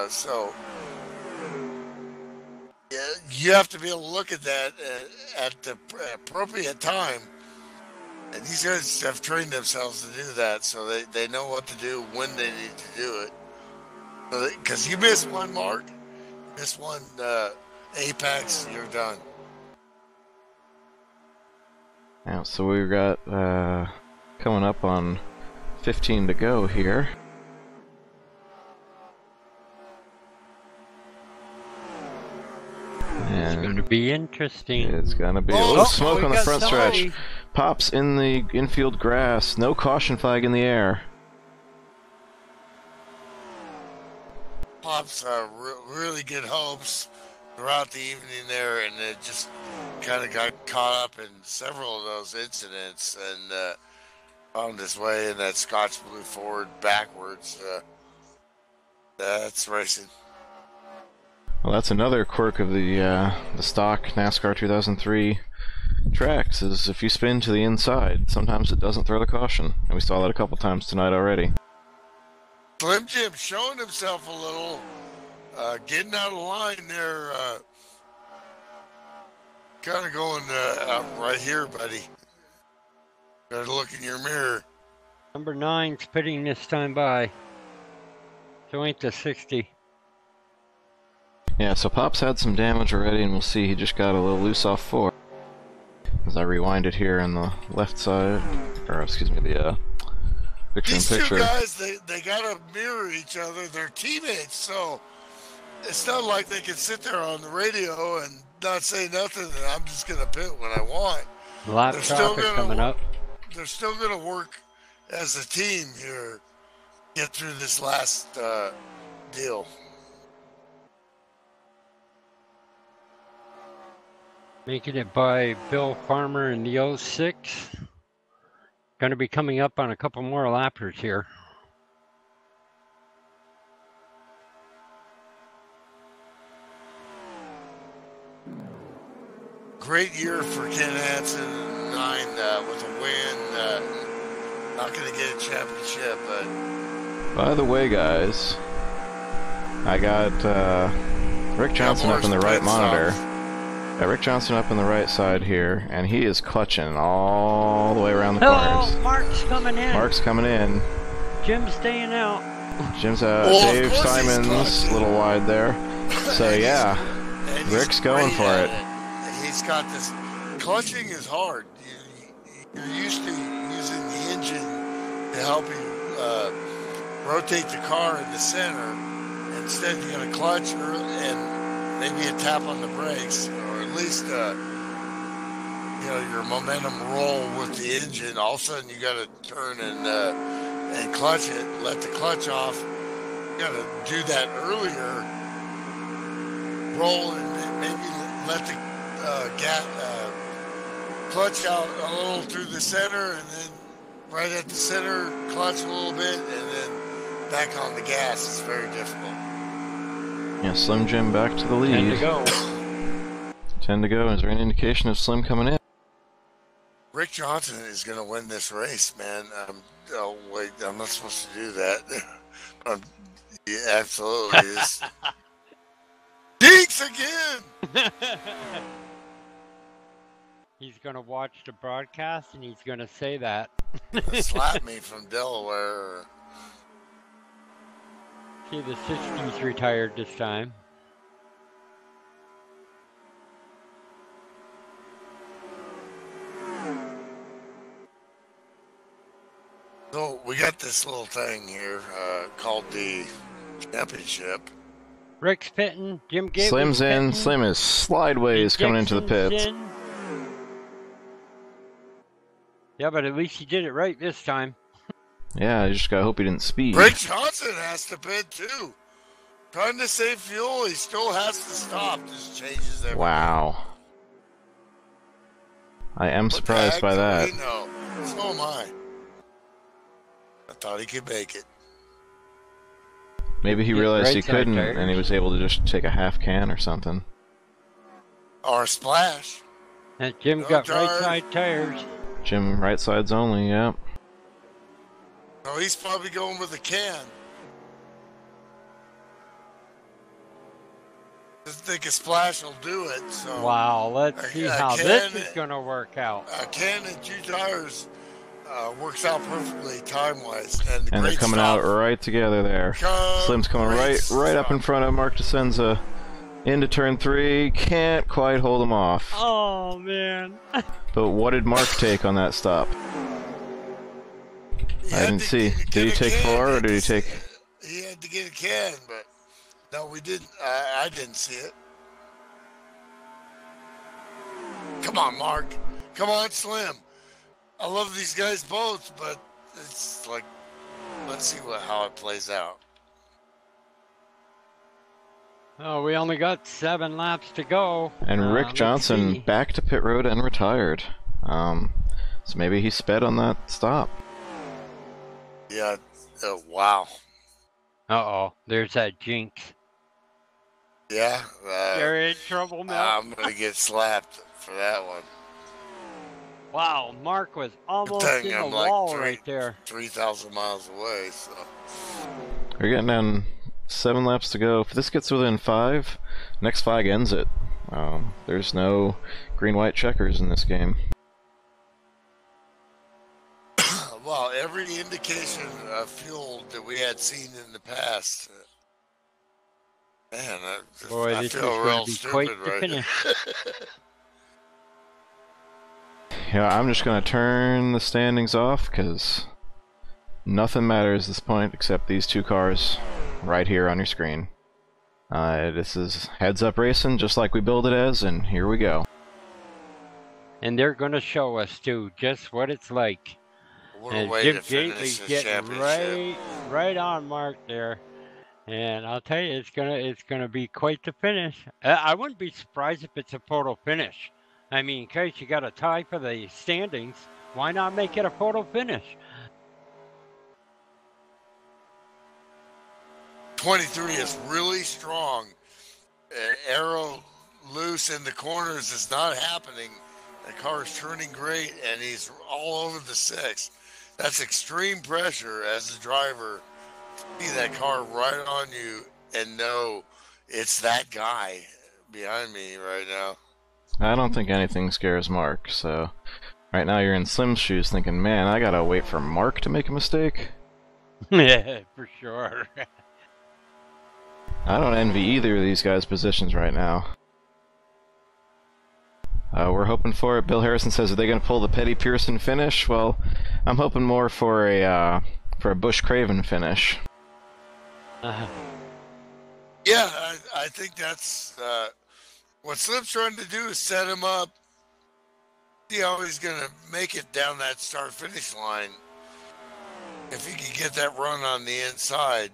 so you have to be able to look at that at the appropriate time. And these guys have trained themselves to do that, so they know what to do when they need to do it. Because you miss one mark, miss one apex, you're done. Yeah, so we've got coming up on 15 to go here. It's going to be interesting. It's going to be smoke on the front stretch. Pops in the infield grass. No caution flag in the air. Pops really good hopes throughout the evening there, and it just kind of got caught up in several of those incidents and found his way in that Scotch Blue Ford backwards. That's racing. Well, that's another quirk of the stock NASCAR 2003 tracks, is if you spin to the inside, sometimes it doesn't throw the caution, and we saw that a couple times tonight already. Slim Jim showing himself a little, getting out of line there, kind of going right here, buddy. Better look in your mirror. Number 9's pitting this time by. So ain't the 60. Yeah, so Pop's had some damage already, and we'll see he just got a little loose off 4. As I rewind it here on the left side, or excuse me, the These picture-in-picture. two guys, they gotta mirror each other. They're teammates, so it's not like they can sit there on the radio and not say nothing, and I'm just gonna pit when I want. A lot of traffic coming up. They're still gonna work as a team here, get through this last deal. Making it by Bill Farmer in the 06. Going to be coming up on a couple more lappers here. Great year for Ken Hansen, 9 with a win. Not going to get a championship, but... By the way, guys, I got Rick Johnson up in the right monitor. Got Rick Johnson up on the right side here, and he is clutching all the way around the corners. Oh, Mark's coming in. Mark's coming in. Jim's staying out. Jim's out. Well, Dave Simons a little wide there. So yeah, Rick's going for it. He's got this. Clutching is hard. You're used to using the engine to help you rotate the car in the center. Instead, you got a clutch and maybe a tap on the brakes, or at least your momentum roll with the engine. All of a sudden, you got to turn and clutch it, let the clutch off. You got to do that earlier. Roll and maybe let the clutch out a little through the center, and then right at the center, clutch a little bit, and then back on the gas. It's very difficult. Yeah, Slim Jim back to the lead. 10 to go. 10 to go. Is there any indication of Slim coming in? Rick Johnson is going to win this race, man. Oh, wait, I'm not supposed to do that. Yeah, absolutely. Jinx again! He's going to watch the broadcast, and he's going to say that. Slap me from Delaware. See, the 60's retired this time. So we got this little thing here called the championship. Rick's pitting. Jim Gately's Slim's in. pitting. Slim is slideways coming into the pits. In. Yeah, but at least he did it right this time. Yeah, I just gotta hope he didn't speed. Rick Johnson has to pit too. Trying to save fuel, he still has to stop. This changes everything. Wow. I am surprised by that. No, so am I. I thought he could make it. Maybe he Yeah, realized right he side couldn't, tires. and he was able to just take a half can or something. Or a splash. And Jim No got tires. right side tires. Jim, right sides only, yeah. So he's probably going with a can. Doesn't think a splash will do it. So Wow, let's see how this is going to work out. a can and two tires works out perfectly time-wise. And And they're great coming stop. out right together there. Slim's coming Great right up in stop. front of Mark DiScenza. Into turn 3, can't quite hold him off. Oh, man. But what did Mark take on that stop? He I had didn't to see. get Did he a take can. 4 or did he take... He had to get a can, but no, we didn't. I didn't see it. Come on, Mark. Come on, Slim. I love these guys both, but it's like, let's see how it plays out. Oh, we only got 7 laps to go. And Rick let's Johnson see. back to pit road and retired. So maybe he sped on that stop. Yeah. Wow. Uh-oh, there's that jinx. Yeah. You're in trouble, Milt. I'm gonna get slapped for that one. Wow, Mark was almost Good thing in the I'm like wall right there. 3,000 miles away. So We're getting down 7 laps to go. If this gets within 5, next flag ends it. There's no green-white checkers in this game. well, every indication of fuel that we had seen in the past. Man, Boy, I this is feel going real to be stupid quite the right finish. Yeah, I'm just going to turn the standings off because nothing matters at this point except these 2 cars right here on your screen. This is heads-up racing just like we build it as, and here we go. And they're going to show us, too, just what it's like. What a And way Jim to finish Gately's this getting championship. right on Mark there. And I'll tell you, it's gonna be quite the finish. I wouldn't be surprised if it's a photo finish. I mean, in case you got a tie for the standings, why not make it a photo finish? 23 is really strong. Arrow loose in the corners is not happening. The car is turning great, and he's all over the 6. That's extreme pressure as a driver. See that car right on you and know it's that guy behind me right now. I don't think anything scares Mark, so right now you're in Slim's shoes thinking, man, I gotta wait for Mark to make a mistake? Yeah, for sure. I don't envy either of these guys' positions right now. We're hoping for it. Bill Harrison says, are they going to pull the Petty Pearson finish? Well, I'm hoping more for a Bush Craven finish. Yeah, I think that's what Slim's trying to do is set him up. See how he's going to make it down that start-finish line. If he can get that run on the inside.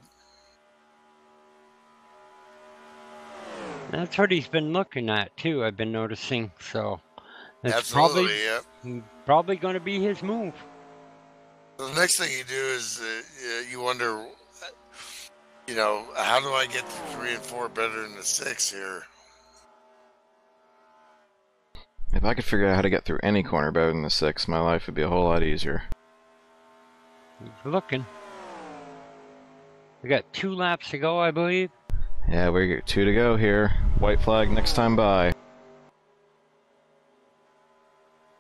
That's what he's been looking at too. I've been noticing. So that's Absolutely, probably going to be his move. The next thing you do is you wonder, you know, how do I get the 3 and 4 better than the 6 here? If I could figure out how to get through any corner better than the 6, my life would be a whole lot easier. He's looking. We got 2 laps to go, I believe. Yeah, we got 2 to go here. White flag next time by.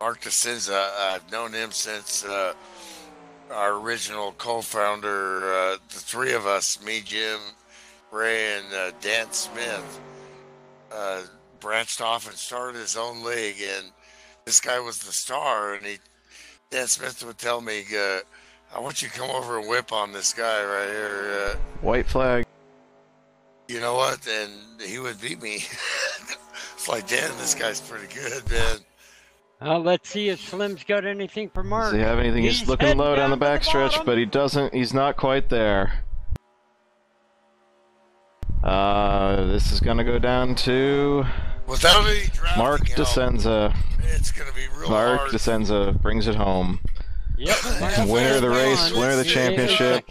Mark DiScenza, I've known him since our original co-founder, the 3 of us, me, Jim, Ray, and Dan Smith, branched off and started his own league, and this guy was the star, and Dan Smith would tell me, I want you to come over and whip on this guy right here. White flag. You know what? And he would beat me. It's like, Dan, this guy's pretty good, man. Let's see if Slim's got anything for Mark. Does he have anything? He's looking low down the backstretch, but he doesn't. He's not quite there. This is going to go down to without any Mark DiScenza. It's going to be real Mark hard. DiScenza brings it home. Yep. Winner of the race, winner of the championship.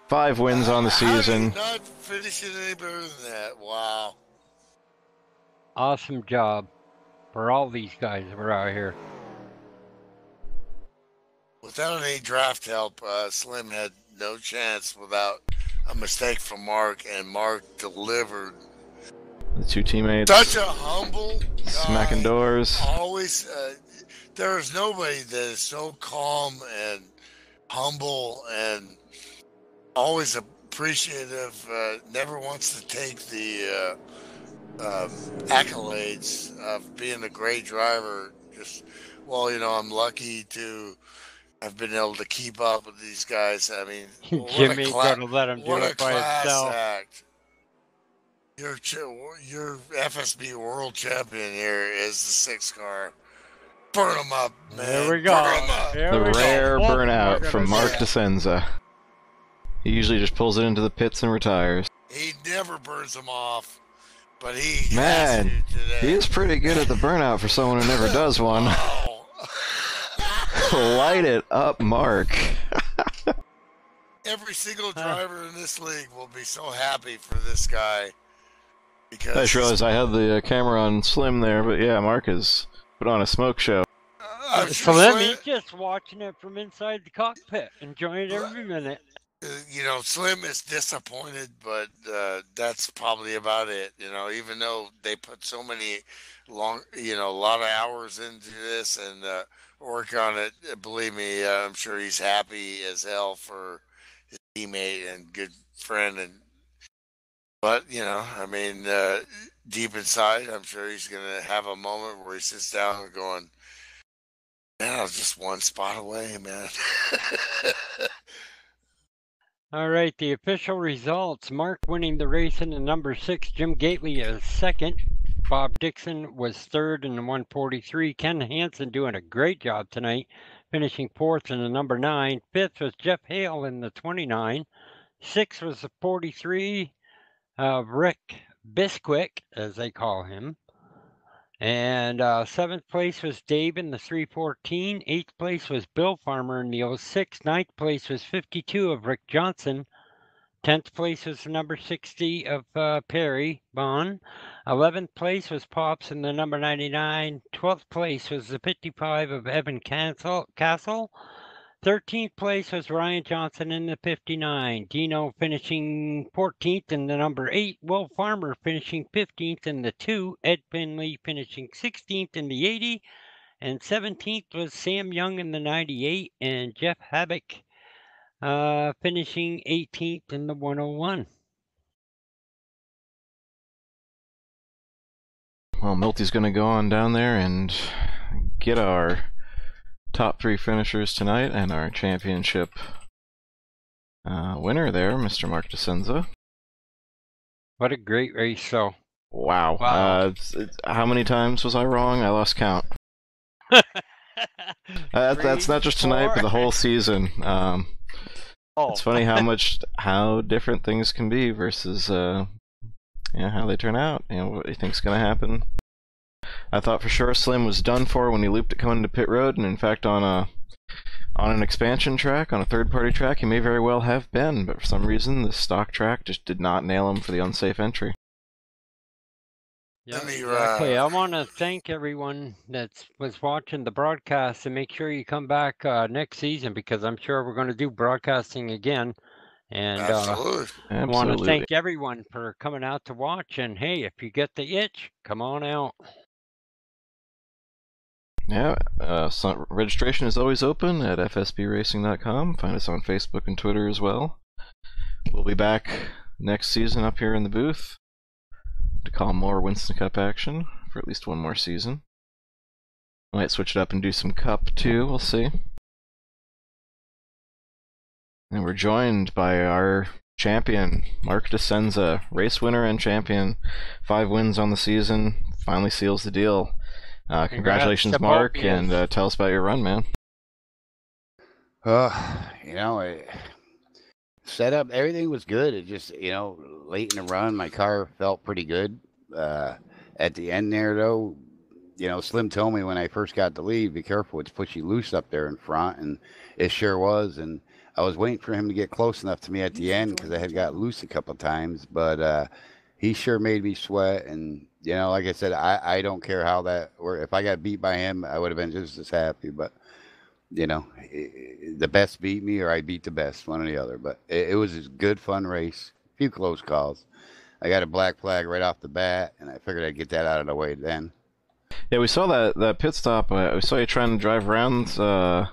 5 wins on the season. How did he not finish it any better than that? Wow. Awesome job for all these guys that were out here. Without any draft help, Slim had no chance without a mistake from Mark, and Mark delivered. The 2 teammates. Such a humble guy. Smacking doors. Always, there is nobody that is so calm and humble and always appreciative, never wants to take the accolades of being a great driver. Just, well, you know, I'm lucky to have been able to keep up with these guys. I mean, Jimmy gotta let him do it by himself. Act. Your FSB world champion here is the 6 car. Burn them up, man. There we go. The rare burnout from Mark DiScenza. He usually just pulls it into the pits and retires. He never burns them off, but he Man, has to today. He is pretty good at the burnout for someone who never does one. Oh. Light it up, Mark. Every single driver in this league will be so happy for this guy. Because I just realized I had the camera on Slim there, but yeah, Mark has put on a smoke show. Slim, he's just watching it from inside the cockpit, enjoying every minute. You know, Slim is disappointed, but that's probably about it. You know, even though they put so many a lot of hours into this and work on it, believe me, I'm sure he's happy as hell for his teammate and good friend. But, you know, I mean, deep inside, I'm sure he's going to have a moment where he sits down and going, man, I was just one spot away, man. All right, the official results. Mark winning the race in the number 6. Jim Gately is 2nd. Bob Dixon was 3rd in the 143. Ken Hansen doing a great job tonight, finishing 4th in the number 9. 5th was Jeff Hale in the 29. 6th was the 43, Rick Bisquick, as they call him. And 7th place was Dave in the 314. 8th place was Bill Farmer in the 06. 9th place was 52 of Rick Johnson. 10th place was the number 60 of Perry Bond. 11th place was Pops in the number 99. 12th place was the 55 of Evan Castle. 13th place was Ryan Johnson in the 59. Dino finishing 14th in the number 8. Will Farmer finishing 15th in the 2. Ed Finley finishing 16th in the 80. And 17th was Sam Young in the 98. And Jeff Habbick finishing 18th in the 101. Well, Milty's going to go on down there and get our top 3 finishers tonight and our championship winner there, Mr. Mark DiScenza. What a great race, though. Wow. How many times was I wrong? I lost count. That's not just tonight, but the whole season. It's funny how different things can be versus how they turn out. What you think's going to happen. I thought for sure Slim was done for when he looped it coming to pit road, and in fact on an expansion track, on a third-party track, he may very well have been, but for some reason the stock track just did not nail him for the unsafe entry. Yeah, exactly. I want to thank everyone that was watching the broadcast, and make sure you come back next season, because I'm sure we're going to do broadcasting again. And I want to thank everyone for coming out to watch. And hey, if you get the itch, come on out. Yeah, so registration is always open at fsbracing.com. Find us on Facebook and Twitter as well. We'll be back next season up here in the booth to call more Winston Cup action for at least one more season. Might switch it up and do some Cup too, we'll see. And we're joined by our champion, Mark DiScenza, race winner and champion. 5 wins on the season, finally seals the deal. Congratulations, Mark, and tell us about your run, man. Setup, everything was good. It just, late in the run, my car felt pretty good. At the end there, though, Slim told me when I first got the lead, be careful, it's pushy loose up there in front, and it sure was. And I was waiting for him to get close enough to me at the end because I had got loose a couple of times, but he sure made me sweat. And like I said, I don't care how that, or if I got beat by him, I would have been just as happy. But the best beat me, or I beat the best, one or the other. But it was a good, fun race. A few close calls. I got a black flag right off the bat, and I figured I'd get that out of the way then. Yeah, we saw that pit stop. We saw you trying to drive around to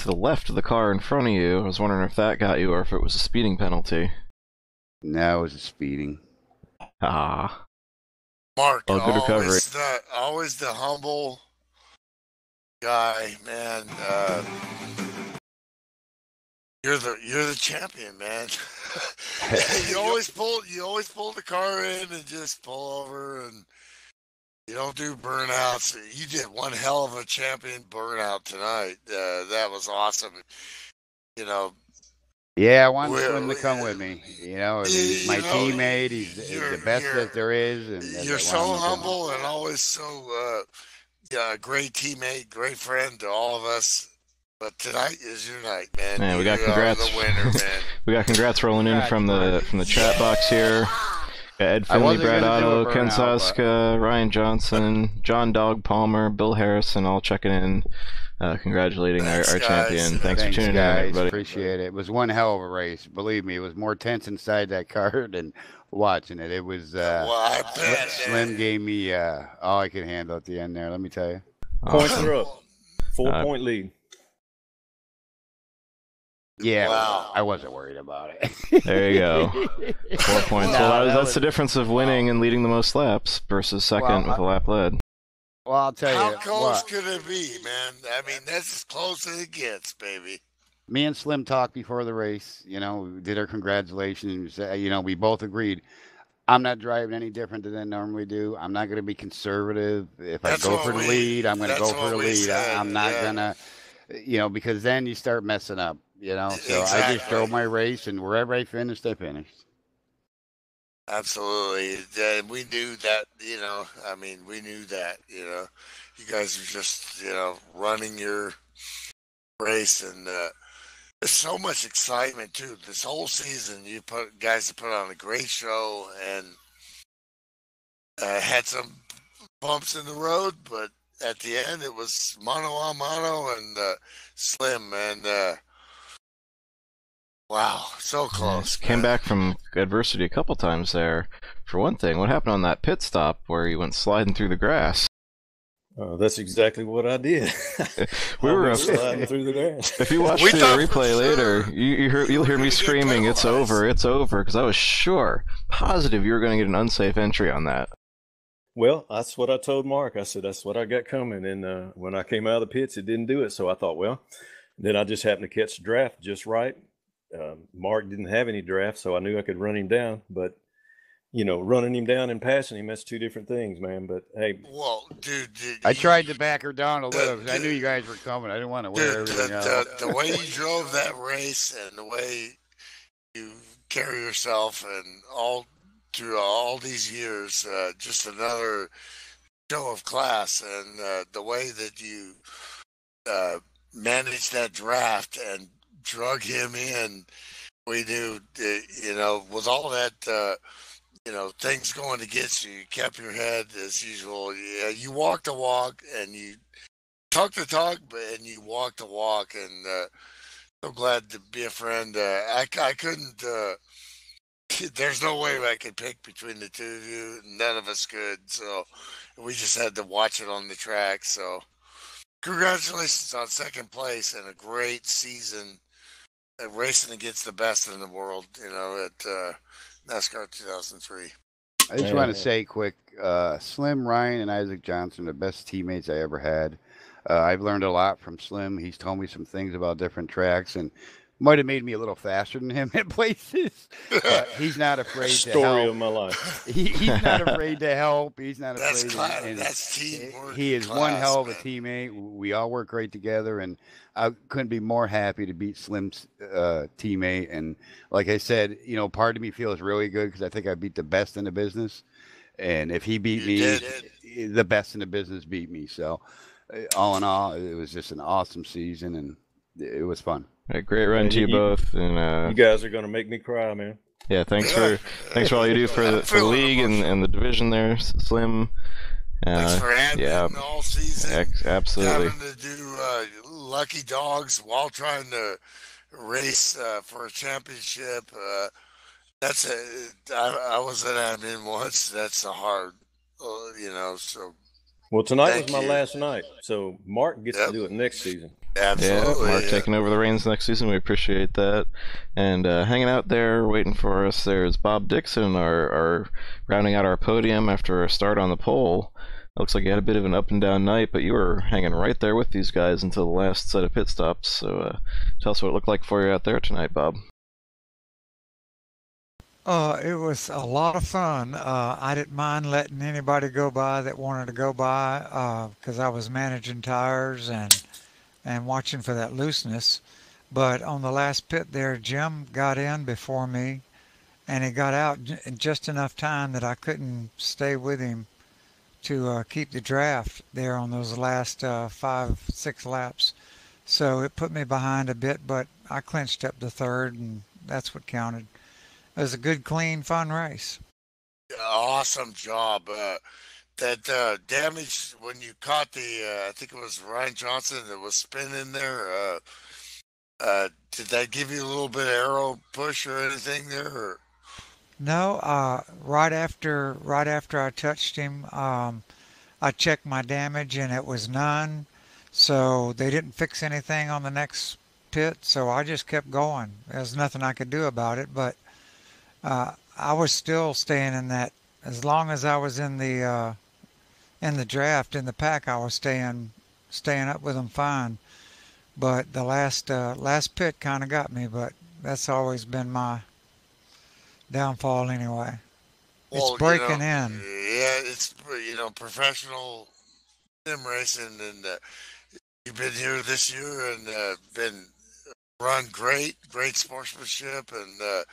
the left of the car in front of you. I was wondering if that got you, or if it was a speeding penalty. No, it was a speeding. Ah. Mark, good recovery. Always the humble guy, man. You're the champion, man. you always pull the car in and just pull over, and you don't do burnouts. You did one hell of a champion burnout tonight. That was awesome. Yeah, I wanted Slim to come with me. He's my teammate. He's the best that there is. And you're so humble and always so great teammate, great friend to all of us. But tonight is your night, man. Man, we got congrats. The winner, man. We got congrats rolling in from the chat box here. Ed Finley, Brad Otto, Ken Saska, Ryan Johnson, John Dog Palmer, Bill Harrison, all checking in, congratulating our champion. Thanks for tuning in, everybody. Appreciate it. It was one hell of a race. Believe me, it was more tense inside that car than watching it. It was. I bet, Slim gave me all I could handle at the end there. Let me tell you. Points are up. 4-point lead. Yeah, wow. I wasn't worried about it. There you go. 4 points. Well, that's the difference of winning and leading the most laps versus second with a lap led. Well, I'll tell you. How close could it be, man? I mean, that's as close as it gets, baby. Me and Slim talked before the race. We did our congratulations. We both agreed. I'm not driving any different than I normally do. I'm not going to be conservative. If I go for the lead, I'm going to go for the lead. I'm not going to, because then you start messing up. So exactly. I just drove my race, and wherever I finished, I finished. Absolutely. We knew that, we knew that, you guys were just, running your race, and there's so much excitement, too. This whole season, guys have put on a great show, and had some bumps in the road, but at the end, it was mano a mano and Slim, and wow, so close. Came back from adversity a couple times there. For one thing, what happened on that pit stop where you went sliding through the grass? That's exactly what I did. We were sliding through the grass. If you watch the replay later, you'll hear me screaming, "It's over! It's over!" Because I was positive you were going to get an unsafe entry on that. Well, that's what I told Mark. I said that's what I got coming, and when I came out of the pits, it didn't do it. So I thought, well, then I just happened to catch the draft just right. Mark didn't have any draft, so I knew I could run him down, but. Running him down and passing him, that's two different things, man. But, hey. Well, dude. I tried to back her down a little because I knew you guys were coming. I didn't want to wear everything out. The way you drove that race and the way you carry yourself and through all these years, just another show of class. And the way that you managed that draft and drug him in, we knew, with all that... things going against you, you kept your head as usual. Yeah, you walked the walk and you talked the talk, and you walked the walk. And so glad to be a friend. I couldn't. There's no way I could pick between the two of you. None of us could. So we just had to watch it on the track. So congratulations on second place and a great season, racing against the best in the world. At NASCAR 2003. I just want to say quick, Slim, Ryan, and Isaac Johnson are the best teammates I ever had. I've learned a lot from Slim. He's told me some things about different tracks and might have made me a little faster than him at places. He's not afraid to help. Story of my life. He's not afraid to help. He's not afraid to... That's teamwork. He is one hell of a teammate. We all work great together, and I couldn't be more happy to beat Slim's teammate. And like I said, part of me feels really good because I think I beat the best in the business. And if he beat me, the best in the business beat me. So all in all, it was just an awesome season, and it was fun. A great run to you both. And you guys are going to make me cry, man. Yeah, thanks for all you do for the league and the division there, Slim. Thanks for admin all season. Absolutely. Having to do lucky dogs while trying to race for a championship. I was an admin once. That's a hard, so. Well, tonight was my last night, so Mark gets to do it next season. Absolutely. Yeah, Mark taking over the reins next season. We appreciate that. And hanging out there, waiting for us, there's Bob Dixon, our rounding out our podium after a start on the pole. Looks like you had a bit of an up and down night, but you were hanging right there with these guys until the last set of pit stops. So tell us what it looked like for you out there tonight, Bob. It was a lot of fun. I didn't mind letting anybody go by that wanted to go by because I was managing tires and watching for that looseness. But on the last pit there, Jim got in before me, and he got out in just enough time that I couldn't stay with him to keep the draft there on those last 5-6 laps. So it put me behind a bit, but I clinched up to third, and that's what counted. It was a good, clean, fun race. Awesome job. That damage when you caught I think it was Ryan Johnson that was spinning there. Did that give you a little bit of aero push or anything there? Or? No. Right after I touched him, I checked my damage and it was none. So they didn't fix anything on the next pit. So I just kept going. There's nothing I could do about it, but. I was still staying in that. As long as I was in the draft in the pack, I was staying up with them fine. But the last pit kind of got me. But that's always been my downfall anyway. Well, it's breaking in. Yeah, it's professional sim racing, and you've been here this year and been run great sportsmanship, and.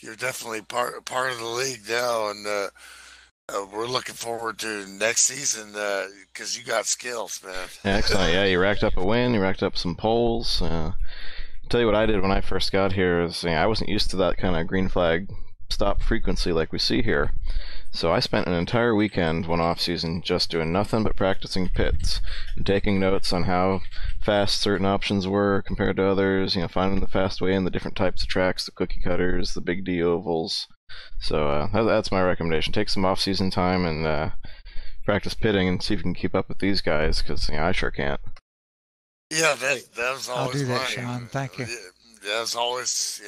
You're definitely part of the league now, and we're looking forward to next season because you got skills, man. Yeah, excellent. Yeah, you racked up a win. You racked up some poles. Tell you what I did when I first got here is I wasn't used to that kind of green flag stop frequency like we see here. So I spent an entire weekend, one off season, just doing nothing but practicing pits and taking notes on how fast certain options were compared to others, finding the fast way in the different types of tracks, the cookie cutters, the big D ovals. So that's my recommendation. Take some off season time and practice pitting and see if you can keep up with these guys, because I sure can't. Yeah, that was always I'll do that, mine. Shawn. Thank you. That was always,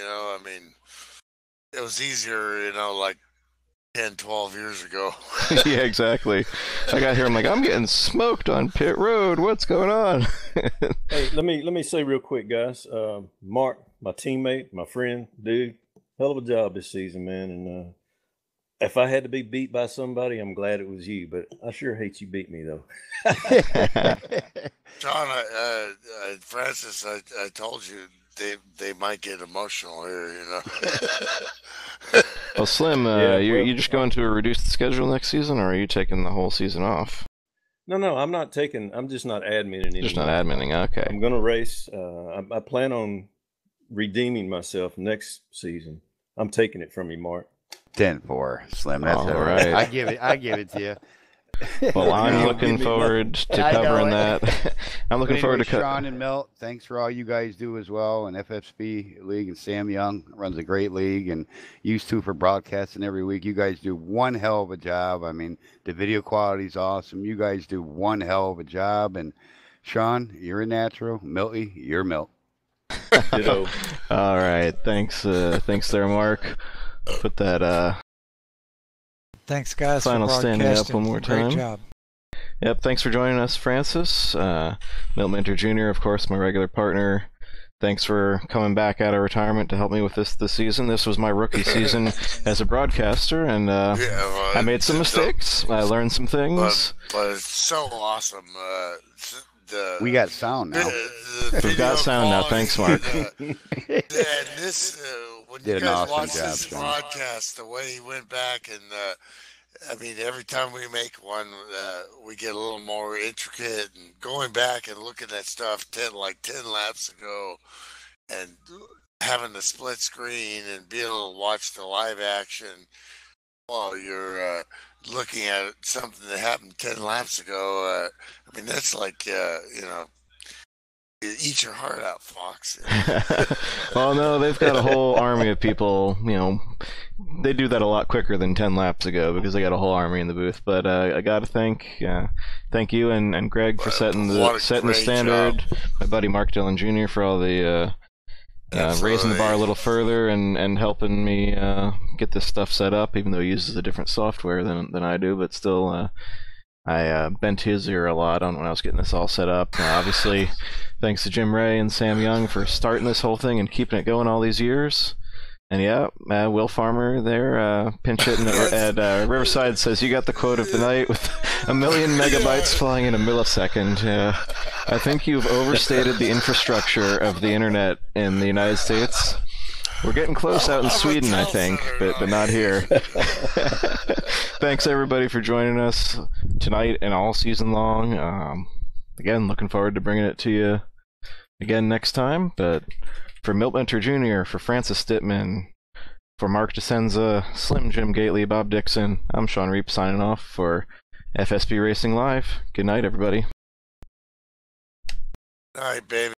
it was easier, like 10, 12 years ago. Yeah, exactly. I got here, I'm like, I'm getting smoked on pit road. What's going on? Hey, let me say real quick, guys. Mark, my teammate, my friend, dude, hell of a job this season, man. And if I had to be beat by somebody, I'm glad it was you. But I sure hate you beat me, though. John, Francis, I told you they might get emotional here, Well, Slim, you just going to a reduced schedule next season, or are you taking the whole season off? No, I'm not taking. I'm just not adminning anymore. Just not adminning, okay. I'm going to race. I plan on redeeming myself next season. I'm taking it from you, Mark. 10-4, Slim. That's all right. right. I give it to you. Well, I'm looking forward to covering that. I'm looking forward to Shawn and Milt, thanks for all you guys do as well. And FSB League, and Sam Young runs a great league, and used to for broadcasting every week. You guys do one hell of a job. I mean, the video quality is awesome. You guys do one hell of a job. And Shawn, you're a natural. Milty, you're Milt. Ditto. All right, thanks there, Mark. Put that Thanks, guys, final for standing up broadcasting. one more time. Great job. Yep, thanks for joining us, Francis. Milt Minter Jr., of course, my regular partner. Thanks for coming back out of retirement to help me with this season. This was my rookie season as a broadcaster, and I made some mistakes. I learned some things. But it's so awesome. We got sound now. We've got sound now. Thanks, Mark. When Did you an guys awesome watch job, this Shawn. broadcast, the way he went back and every time we make one, we get a little more intricate, and going back and looking at stuff 10 laps ago, and having the split screen and being able to watch the live action while you're looking at something that happened 10 laps ago. That's like, eat your heart out, Fox. Well, no, they've got a whole army of people. They do that a lot quicker than 10 laps ago because they got a whole army in the booth. But I got to thank you and Greg for setting the standard. Job. My buddy Mark Dillon Jr. for all the raising the bar a little further and helping me get this stuff set up, even though he uses a different software than I do. But still, I bent his ear a lot on when I was getting this all set up. Obviously, thanks to Jim Ray and Sam Young for starting this whole thing and keeping it going all these years. And yeah, Will Farmer there, pinch hitting at Riverside says, you got the quote of the night with 1 million megabytes flying in a millisecond. I think you've overstated the infrastructure of the internet in the United States. We're getting close out in Sweden, I think, but not here. Thanks, everybody, for joining us tonight and all season long. Again, looking forward to bringing it to you again next time. But for Milt Minter Jr., for Francis Dittman, for Mark DiScenza, Slim Jim Gately, Bob Dixon, I'm Shawn Reap signing off for FSB Racing Live. Good night, everybody. All right, baby.